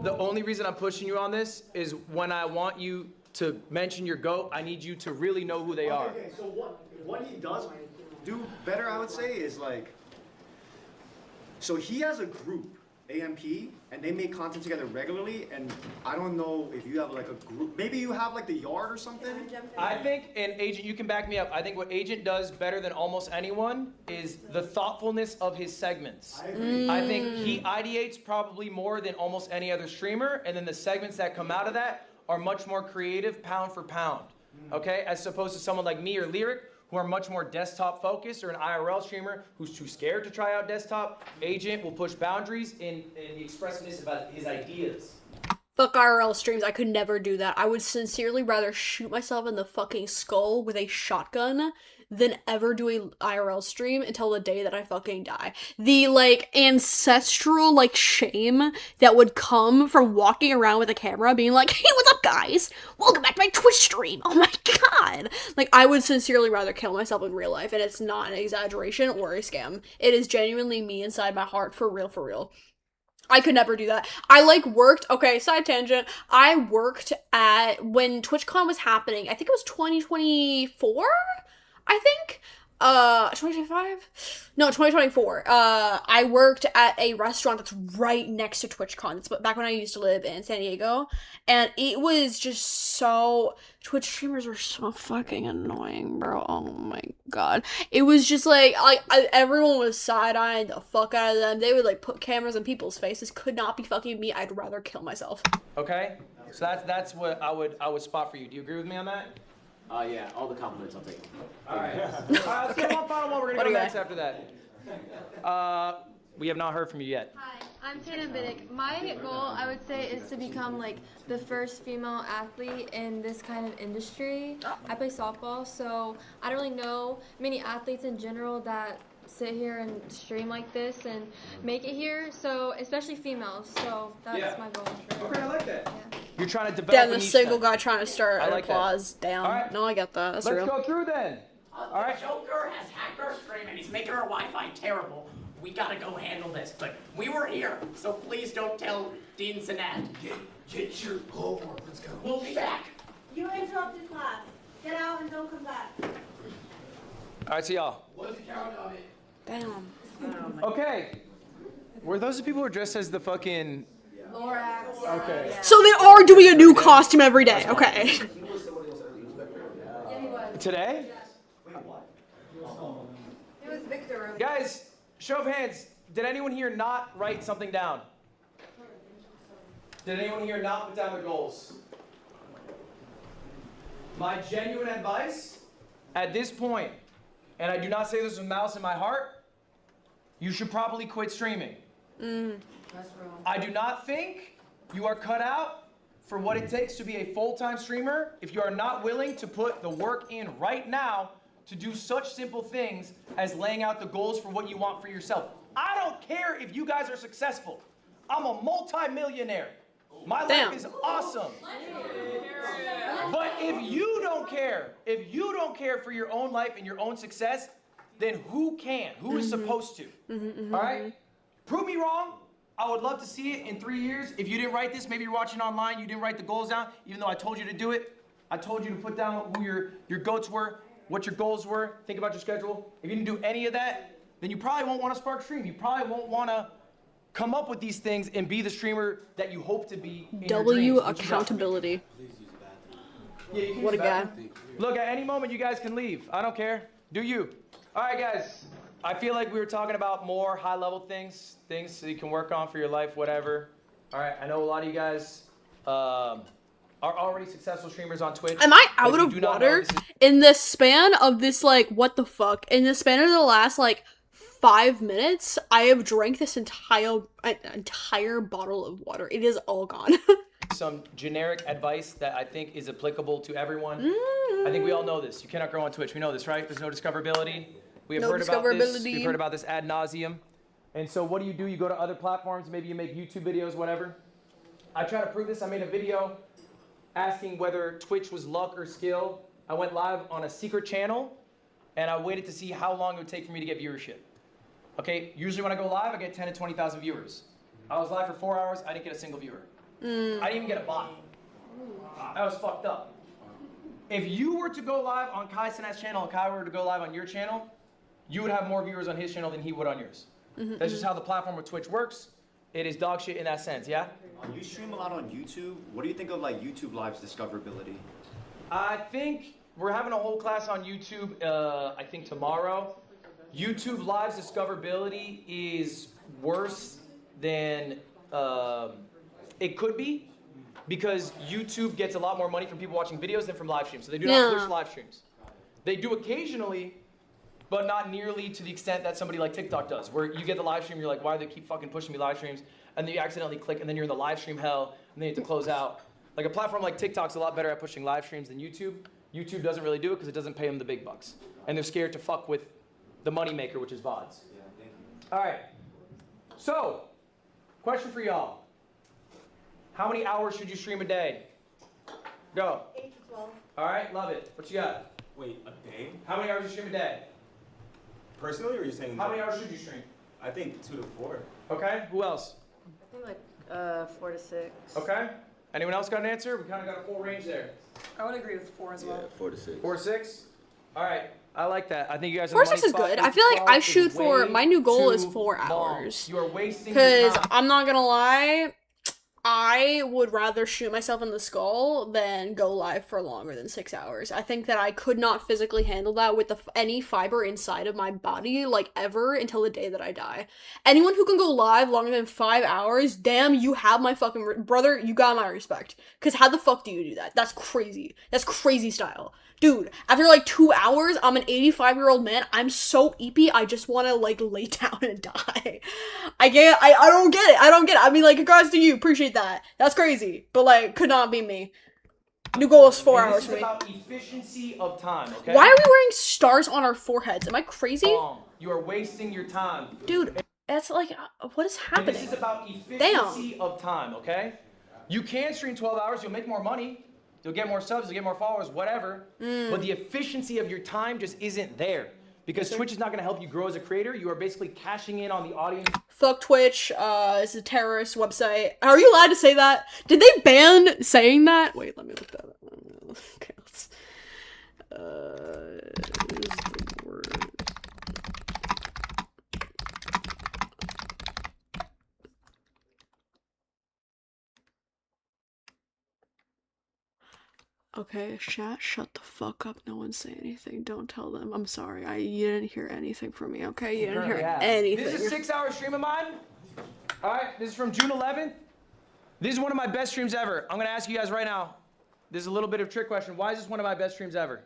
the only reason I'm pushing you on this is when I want you to mention your GOAT, I need you to really know who they are. Okay, so what he does do better, I would say, is like... So he has a group, AMP, and they make content together regularly, and I don't know if you have like a group, maybe you have like the Yard or something? I think, and Agent, you can back me up, I think what Agent does better than almost anyone is the thoughtfulness of his segments. I agree. I think he ideates probably more than almost any other streamer, and then the segments that come out of that are much more creative pound for pound, okay? As opposed to someone like me or Lyric, who are much more desktop focused, or an IRL streamer who's too scared to try out desktop. Agent will push boundaries in the expressiveness about his ideas. Fuck IRL streams, I could never do that. I would sincerely rather shoot myself in the fucking skull with a shotgun than ever do a IRL stream until the day that I fucking die. The, like, ancestral, like, shame that would come from walking around with a camera being like, hey, what's up, guys? Welcome back to my Twitch stream. Oh my god. Like, I would sincerely rather kill myself in real life, and it's not an exaggeration or a scam. It is genuinely me inside my heart, for real, for real. I could never do that. I okay, side tangent. I worked when TwitchCon was happening, I think it was 2024? I think 2025? No, 2024. I worked at a restaurant that's right next to TwitchCon. It's back when I used to live in San Diego, and it was just so Twitch streamers are so fucking annoying, bro. Oh my god. It was just like everyone was side-eyeing the fuck out of them. They would like put cameras in people's faces. Could not be fucking me. I'd rather kill myself. Okay? So that's what I would spot for you. Do you agree with me on that? Yeah, all the compliments I'll take. All right. Let's get one final one. We're gonna go next after that. We have not heard from you yet. Hi, I'm Tana Biddick. My goal, I would say, is to become like the first female athlete in this kind of industry. I play softball, so I don't really know many athletes in general that sit here and stream like this and make it here. So especially females. So that's my goal. Okay, I like that. Yeah. You're trying to develop. Damn, a the niche single then. guy trying to start I an like that. applause. Damn. All right. No, I get that. That's Let's real. go through then. All right. The Joker has hacked our stream and he's making our Wi-Fi terrible. We gotta go handle this, but we were here, so please don't tell Dean Sinat. Get your homework, let's go. We'll be back. You interrupted class. Get out and don't come back. All right, see y'all. What's the count on it? Damn. Okay. Were those the people who are dressed as the fucking? Lorax. Okay. So they are doing a new costume every day. Okay. Yeah, he was. Today? It was Victor. Guys, show of hands. Did anyone here not write something down? Did anyone here not put down their goals? My genuine advice at this point, and I do not say this with malice in my heart, you should probably quit streaming. That's real. I do not think you are cut out for what it takes to be a full-time streamer if you are not willing to put the work in right now to do such simple things as laying out the goals for what you want for yourself. I don't care if you guys are successful. I'm a multi-millionaire. My Damn. life is awesome. But if you don't care for your own life and your own success, then who can? Who is supposed to? All right? Prove me wrong. I would love to see it in 3 years. If you didn't write this, maybe you're watching online, you didn't write the goals down, even though I told you to do it. I told you to put down who your goats were, what your goals were, think about your schedule. If you didn't do any of that, then you probably won't want to spark stream. You probably won't want to come up with these things and be the streamer that you hope to be in your W dreams, which is us. accountability. Yeah, you can What use a the guy. bathroom. Look, at any moment you guys can leave. I don't care. Do you. All right, guys. I feel like we were talking about more high-level things that you can work on for your life, whatever. All right, I know a lot of you guys are already successful streamers on Twitch. Am I but out if you of do not know, water? this is- In the span of this, like, what the fuck? In the span of the last, like, 5 minutes, I have drank this entire bottle of water. It is all gone. some generic advice that I think is applicable to everyone. I think we all know this. You cannot grow on Twitch. We know this, right? There's no discoverability. We have No heard about this. discoverability. We've heard about this ad nauseum. And so what do? You go to other platforms. Maybe you make YouTube videos, whatever. I try to prove this. I made a video asking whether Twitch was luck or skill. I went live on a secret channel, and I waited to see how long it would take for me to get viewership. Okay, usually when I go live, I get 10 to 20,000 viewers. I was live for 4 hours. I didn't get a single viewer. I didn't even get a bot. That was fucked up. If you were to go live on Kai Sinat's channel and Kai were to go live on your channel, you would have more viewers on his channel than he would on yours. That's just how the platform of Twitch works. It is dog shit in that sense, yeah? You stream a lot on YouTube. What do you think of like YouTube Live's discoverability? I think we're having a whole class on YouTube, I think tomorrow. YouTube Live's discoverability is worse than it could be because YouTube gets a lot more money from people watching videos than from live streams. So they do not push live streams. They do occasionally, but not nearly to the extent that somebody like TikTok does, where you get the live stream, you're like, why do they keep fucking pushing me live streams? And then you accidentally click, and then you're in the live stream hell, and then you have to close out. Like a platform like TikTok's a lot better at pushing live streams than YouTube. YouTube doesn't really do it because it doesn't pay them the big bucks. And they're scared to fuck with the moneymaker, which is VODs. All right. So, question for y'all. How many hours should you stream a day? Go. 8 to 12. All right, love it. What you got? Wait, a day? How many hours you stream a day? Personally, or are you saying? How many hours should you stream? I think 2 to 4. Okay, who else? I think like 4 to 6. Okay. Anyone else got an answer? We kind of got a full range there. I would agree with 4 as well. Yeah, 4 to 6. 4 to 6? All right. I like that. I think you guys are 4 the to 6 is money good. spot. I feel like 12 I is shoot for, way my new goal is too 4 long. hours. You are wasting your Because time. I'm not gonna lie, I would rather shoot myself in the skull than go live for longer than 6 hours. I think that I could not physically handle that with any fiber inside of my body, like, ever until the day that I die. Anyone who can go live longer than 5 hours, damn, you have my fucking brother, you got my respect. Because how the fuck do you do that? That's crazy. That's crazy style. Dude, after like 2 hours, I'm an 85-year-old man. I'm so eepy, I just want to like lay down and die. I don't get it. I don't get it. I mean, like, congrats to you. Appreciate that. That's crazy. But like, could not be me. New goal is 4 hours This for is me. about efficiency of time, okay? Why are we wearing stars on our foreheads? Am I crazy? You are wasting your time. Dude, that's like, what is happening? And this is about efficiency of time, okay? You can stream 12 hours, you'll make more money. You'll get more subs, you'll get more followers, whatever. But the efficiency of your time just isn't there. Because Twitch is not going to help you grow as a creator. You are basically cashing in on the audience. Fuck Twitch, it's a terrorist website. Are you allowed to say that? Did they ban saying that? Wait, let me look that up. Okay, let's... is the word... Okay, chat, shut the fuck up. No one say anything. Don't tell them. I'm sorry. You didn't hear anything from me, okay? You didn't hear anything. This is a 6-hour stream of mine. Alright, this is from June 11th. This is one of my best streams ever. I'm gonna ask you guys right now. This is a little bit of a trick question. Why is this one of my best streams ever?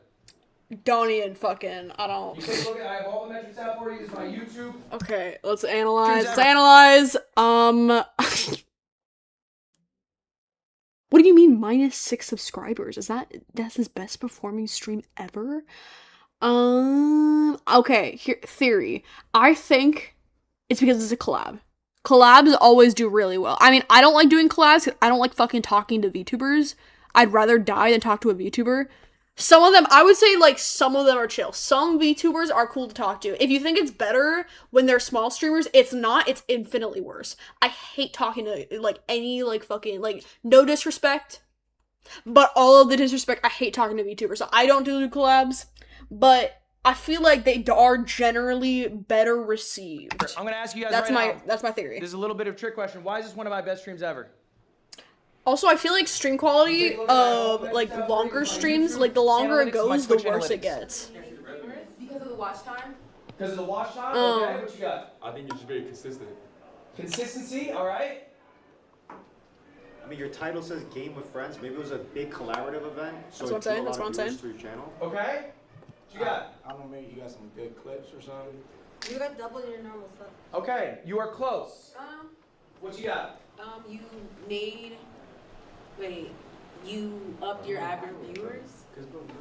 Don't even fucking, I don't. You take a look at, I have all the metrics out for you. This is my YouTube. Okay, let's analyze. Let's analyze. What do you mean -6 subscribers? That's his best performing stream ever? Okay, here, theory. I think it's because it's a collab. Collabs always do really well. I mean, I don't like doing collabs 'cause I don't like fucking talking to VTubers. I'd rather die than talk to a VTuber. Some of them, I would say, like, some of them are chill. Some VTubers are cool to talk to. If you think it's better when they're small streamers, it's not. It's infinitely worse. I hate talking to, like, any, like, fucking, like, no disrespect, but all of the disrespect, I hate talking to VTubers. So I don't do collabs, but I feel like they are generally better received. I'm gonna ask you guys right now. That's my theory. This is a little bit of a trick question. Why is this one of my best streams ever? Also, I feel like stream quality of, like, longer streams, like, the longer it goes, the worse it gets. Because of the watch time? Because of the watch time? Okay, what you got? I think you're just very consistent. Consistency, alright. I mean, your title says Game with Friends. Maybe it was a big collaborative event. So That's what I'm saying. That's what I'm saying. Through your channel. Okay. What you got? I don't know, maybe you got some good clips or something. You got double your normal stuff. Okay, you are close. What you got? You made. Wait, you upped your average viewers?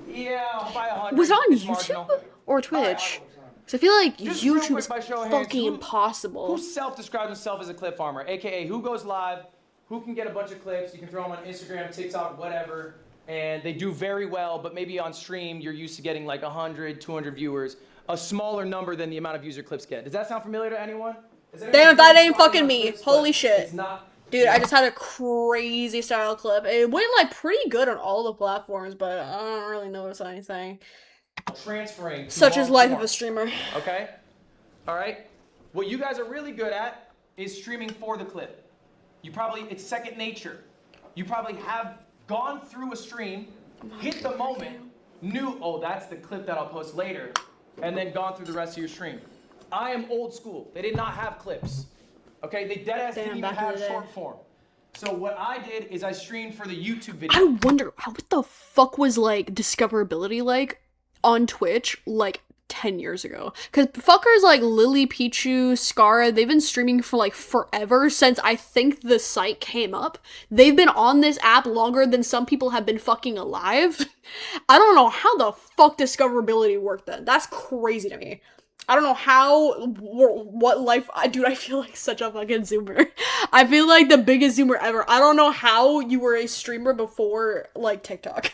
Yeah, by 100. Was it on It's YouTube marginal. or Twitch? So I feel like Just real YouTube quick, is by show of hands, fucking impossible. Who self-describes himself as a clip farmer? AKA, who goes live, who can get a bunch of clips, you can throw them on Instagram, TikTok, whatever, and they do very well, but maybe on stream, you're used to getting like 100, 200 viewers, a smaller number than the amount of views your clips get. Does that sound familiar to anyone? Damn, that ain't fucking me. Holy shit. It's not. Dude, I just had a crazy style clip. It went, like, pretty good on all the platforms, but I don't really notice anything. Transferring to Such as long life form. of a streamer. Okay? Alright? What you guys are really good at is streaming for the clip. It's second nature. You probably have gone through a stream, hit the moment, knew, oh, that's the clip that I'll post later, and then gone through the rest of your stream. I am old school. They did not have clips. Okay, they deadass didn't even have short form. So what I did is I streamed for the YouTube video. I wonder, what the fuck was, like, discoverability like on Twitch, like, 10 years ago? Because fuckers like Lily, Pichu, Scara, they've been streaming for, like, forever since I think the site came up. They've been on this app longer than some people have been fucking alive. I don't know how the fuck discoverability worked then. That's crazy to me. I don't know how, what life, dude, I feel like such a fucking zoomer. I feel like the biggest zoomer ever. I don't know how you were a streamer before, like, TikTok.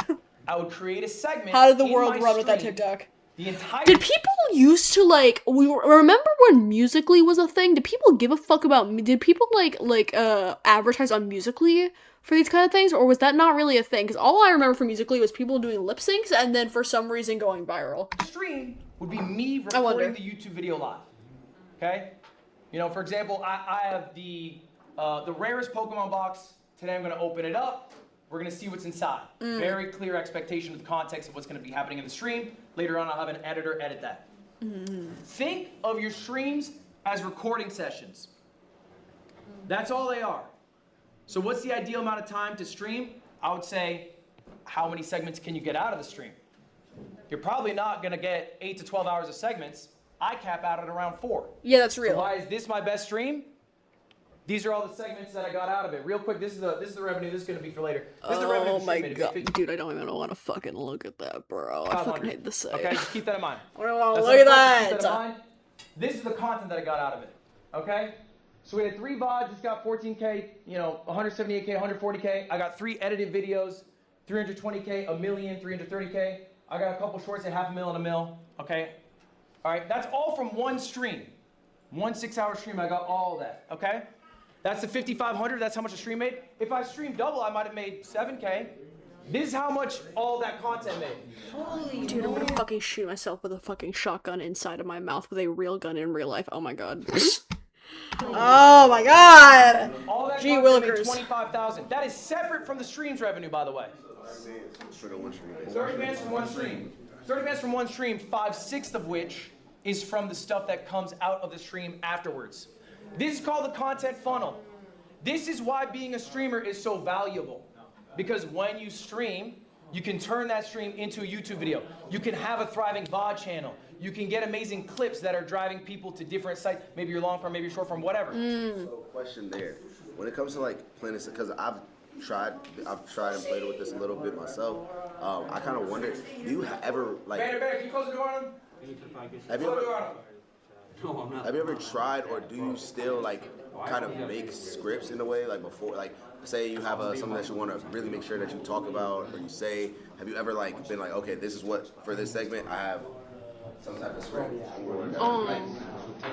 I would create a segment. How did the world run with that stream, TikTok? The entire Did people used to, like, remember when Musical.ly was a thing? Did people give a fuck about, did people, like, advertise on Musical.ly for these kind of things? Or was that not really a thing? Because all I remember from Musical.ly was people doing lip syncs and then for some reason going viral. Stream would be me recording the YouTube video live. Okay? You know, for example, I have the rarest Pokemon box Today I'm gonna open it up. We're gonna see what's inside. Very clear expectation of the context of what's gonna be happening in the stream. Later on, I'll have an editor edit that. Think of your streams as recording sessions. That's all they are. So what's the ideal amount of time to stream? I would say, how many segments can you get out of the stream? You're probably not gonna get 8 to 12 hours of segments. I cap out at around 4. Yeah, that's real. So why is this my best stream? These are all the segments that I got out of it. Real quick, this is the revenue. This is gonna be for later. This is the revenue Oh my stream. god, dude, I don't even want to fucking look at that, bro. I fucking hate this site. Okay, just keep that in mind. I don't want to That's look at not- keep that. in mind. This is the content that I got out of it. Okay? So we had 3 VODs, it's got 14K, 178K, 140K. I got 3 edited videos, 320K, a million, 330K. I got a couple shorts at $500,000 and $1 million. Okay? All right, that's all from one stream. 1 6-hour stream, I got all that. Okay? That's the 5,500, that's how much a stream made. If I streamed double, I might have made 7K. This is how much all that content made. Holy Dude, I'm gonna fucking shoot myself with a fucking shotgun inside of my mouth with a real gun in real life. Oh my god. Oh my god! All that Gee content made willikers. 25,000. That is separate from the stream's revenue, by the way. 30 bands from one stream. 30 bands from one stream, 5/6 of which is from the stuff that comes out of the stream afterwards. This is called the content funnel. This is why being a streamer is so valuable. Because when you stream, you can turn that stream into a YouTube video. You can have a thriving VOD channel. You can get amazing clips that are driving people to different sites. Maybe you're long form, maybe you're short form, whatever. So question there. When it comes to like playing this, because I've tried and played with this a little bit myself. I kind of wonder, do you ever like? Banner, can you close the door on him? Have you Close the ever? door on him. No, I'm not. Have you ever tried, or do you still like kind of make scripts in a way, like before, like say you have something that you want to really make sure that you talk about or you say? Have you ever like been like, okay, this is what for this segment I have some type of script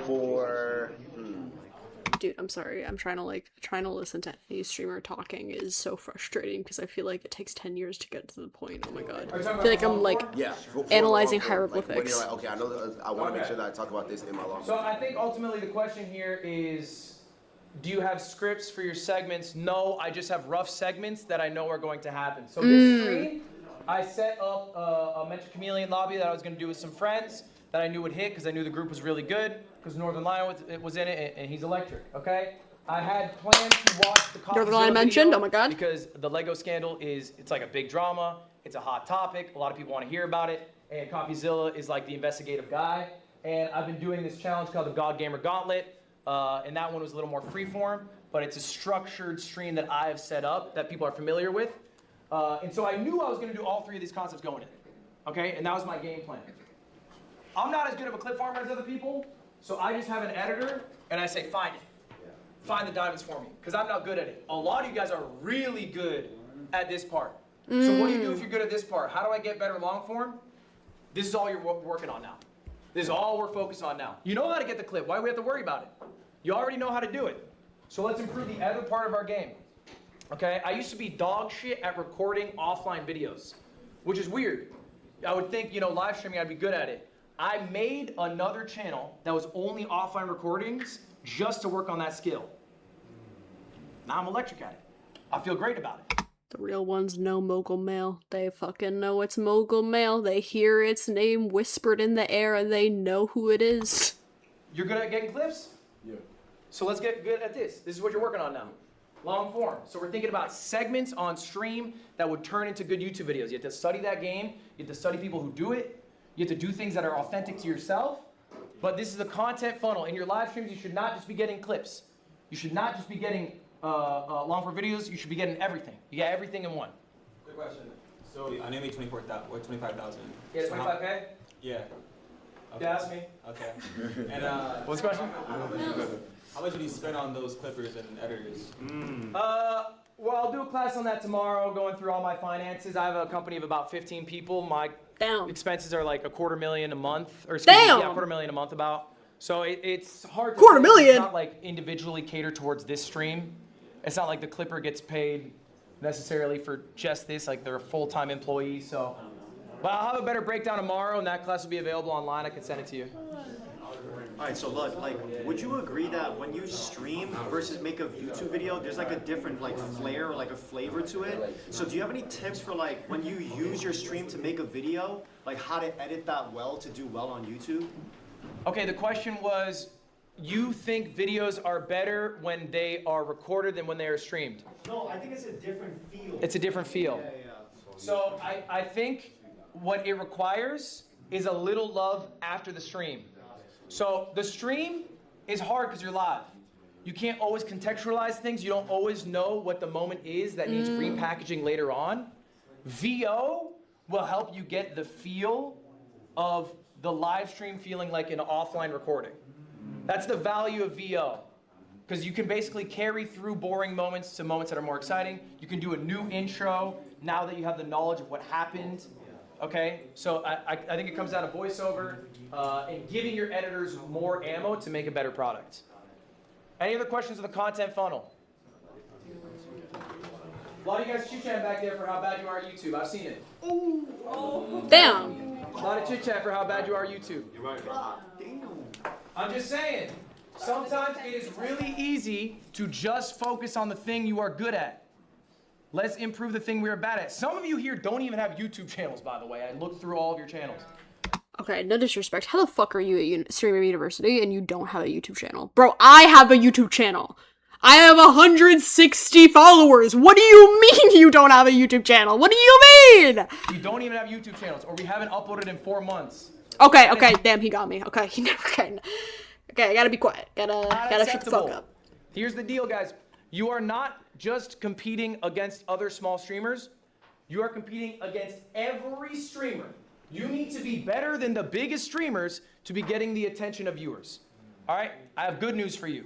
for? Dude, I'm sorry. I'm trying to listen to any streamer talking is so frustrating because I feel like it takes 10 years to get to the point. Oh my god. I feel like I'm like analyzing hieroglyphics. Like, okay, I know that I want to make sure that I talk about this in my long. So I think ultimately the question here is, do you have scripts for your segments? No, I just have rough segments that I know are going to happen. So this stream, I set up a Mentor Chameleon lobby that I was going to do with some friends that I knew would hit because I knew the group was really good because Northern Lion was in it and he's electric, okay? I had planned to watch the Northern Lion mentioned, oh my god. Because the Lego scandal it's like a big drama, it's a hot topic, a lot of people want to hear about it, and CoffeeZilla is like the investigative guy. And I've been doing this challenge called the God Gamer Gauntlet, and that one was a little more freeform, but it's a structured stream that I have set up that people are familiar with. And so I knew I was going to do all 3 of these concepts going in, okay? And that was my game plan. I'm not as good of a clip farmer as other people, so I just have an editor, and I say, find it. Find the diamonds for me, because I'm not good at it. A lot of you guys are really good at this part. So what do you do if you're good at this part? How do I get better long form? This is all you're working on now. This is all we're focused on now. You know how to get the clip. Why do we have to worry about it? You already know how to do it. So let's improve the other part of our game. Okay, I used to be dog shit at recording offline videos, which is weird. I would think, live streaming, I'd be good at it. I made another channel that was only offline recordings just to work on that skill. Now I'm electric at it. I feel great about it. The real ones know Mogul Mail. They fucking know it's Mogul Mail. They hear its name whispered in the air and they know who it is. You're good at getting clips? Yeah. So let's get good at this. This is what you're working on now. Long form. So we're thinking about segments on stream that would turn into good YouTube videos. You have to study that game. You have to study people who do it. You have to do things that are authentic to yourself. But this is a content funnel. In your live streams, you should not just be getting clips. You should not just be getting long form videos. You should be getting everything. You get everything in one. Good question. So I know you made 25,000. Yeah, 25K? Yeah. Okay. Yeah, that's me. Okay. And what's the question? How much did you spend on those clippers and editors? Well, I'll do a class on that tomorrow, going through all my finances. I have a company of about 15 people. My expenses are like $250,000 a month, or excuse me, yeah, $250,000 a month about. So it's hard to $250,000. It's not like individually catered towards this stream. It's not like the clipper gets paid necessarily for just this, like they're a full-time employee. So, but I'll have a better breakdown tomorrow, and that class will be available online. I can send it to you. Alright, so look, like, would you agree that when you stream versus make a YouTube video, there's like a different like flair or like a flavor to it? So do you have any tips for like when you use your stream to make a video, like how to edit that well to do well on YouTube? Okay, the question was, you think videos are better when they are recorded than when they are streamed? No, I think it's a different feel. It's a different feel. Yeah. So I think what it requires is a little love after the stream. So the stream is hard because you're live. You can't always contextualize things. You don't always know what the moment is that needs repackaging later on. VO will help you get the feel of the live stream feeling like an offline recording. That's the value of VO. Because you can basically carry through boring moments to moments that are more exciting. You can do a new intro now that you have the knowledge of what happened. Okay, so I think it comes down to voiceover and giving your editors more ammo to make a better product. Any other questions of the content funnel? A lot of you guys chit-chatting back there for how bad you are at YouTube. I've seen it. Damn. A lot of chit-chat for how bad you are at YouTube. You're right. I'm just saying, sometimes it is really easy to just focus on the thing you are good at. Let's improve the thing we are bad at. Some of you here don't even have YouTube channels, by the way. I looked through all of your channels. Okay, no disrespect. How the fuck are you at Streamer University and you don't have a YouTube channel? Bro, I have a YouTube channel. I have 160 followers. What do you mean you don't have a YouTube channel? What do you mean? We don't even have YouTube channels, or we haven't uploaded in 4 months. Okay, damn, he got me. Okay, he never can. Okay, I gotta be quiet. Gotta shut the fuck up. Here's the deal, guys. You are not just competing against other small streamers. You are competing against every streamer. You need to be better than the biggest streamers to be getting the attention of viewers. All right? I have good news for you.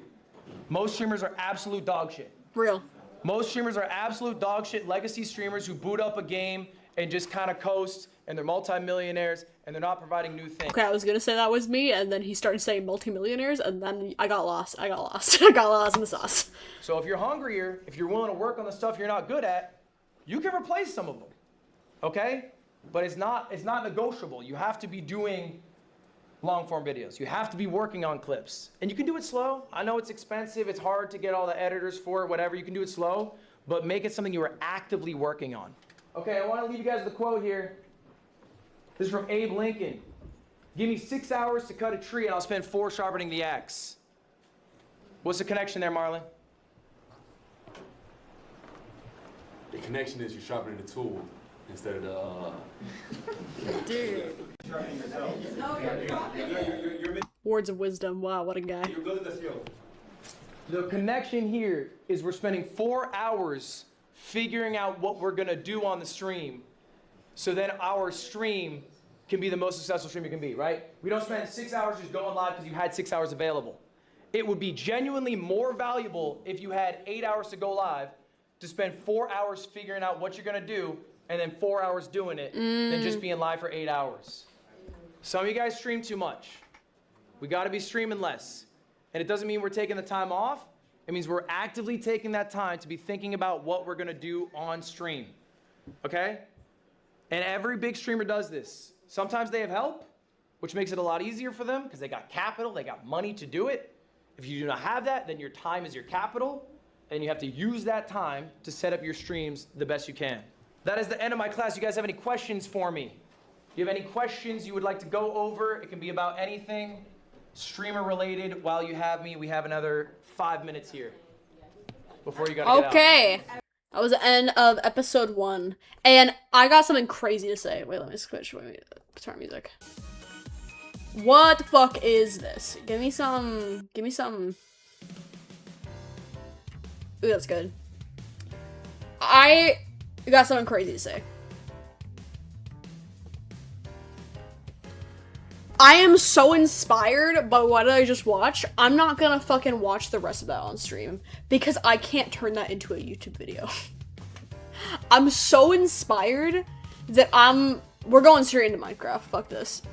Most streamers are absolute dog shit. Real. Most streamers are absolute dog shit legacy streamers who boot up a game and just kind of coast, and they're multimillionaires, and they're not providing new things. Okay, I was gonna say that was me, and then he started saying multimillionaires, and then I got lost. I got lost in the sauce. So if you're hungrier, if you're willing to work on the stuff you're not good at, you can replace some of them, okay? But it's not negotiable. You have to be doing long-form videos. You have to be working on clips. And you can do it slow. I know it's expensive. It's hard to get all the editors for it, whatever. You can do it slow, but make it something you are actively working on. Okay, I want to leave you guys with a quote here. This is from Abe Lincoln. Give me 6 hours to cut a tree and I'll spend 4 sharpening the axe. What's the connection there, Marlon? The connection is you're sharpening the tool instead of the. Dude. Words of wisdom. Wow, what a guy. The connection here is we're spending 4 hours figuring out what we're gonna do on the stream, so then our stream can be the most successful stream it can be, right? We don't spend 6 hours just going live because you had 6 hours available. It would be genuinely more valuable if you had 8 hours to go live to spend 4 hours figuring out what you're gonna do and then 4 hours doing it than just being live for 8 hours. Some of you guys stream too much. We gotta be streaming less. And it doesn't mean we're taking the time off. It means we're actively taking that time to be thinking about what we're gonna do on stream, okay? And every big streamer does this. Sometimes they have help, which makes it a lot easier for them because they got capital, they got money to do it. If you do not have that, then your time is your capital, and you have to use that time to set up your streams the best you can. That is the end of my class. You guys have any questions for me? Do you have any questions you would like to go over? It can be about anything streamer related. While you have me, we have another 5 minutes here before you gotta get out. Okay. That was the end of episode 1. And I got something crazy to say. Wait, let me switch. Wait, turn music. What the fuck is this? Give me some. Ooh, that's good. I got something crazy to say. I am so inspired by what I just watched. I'm not gonna fucking watch the rest of that on stream because I can't turn that into a YouTube video. I'm so inspired that we're going straight into Minecraft. Fuck this.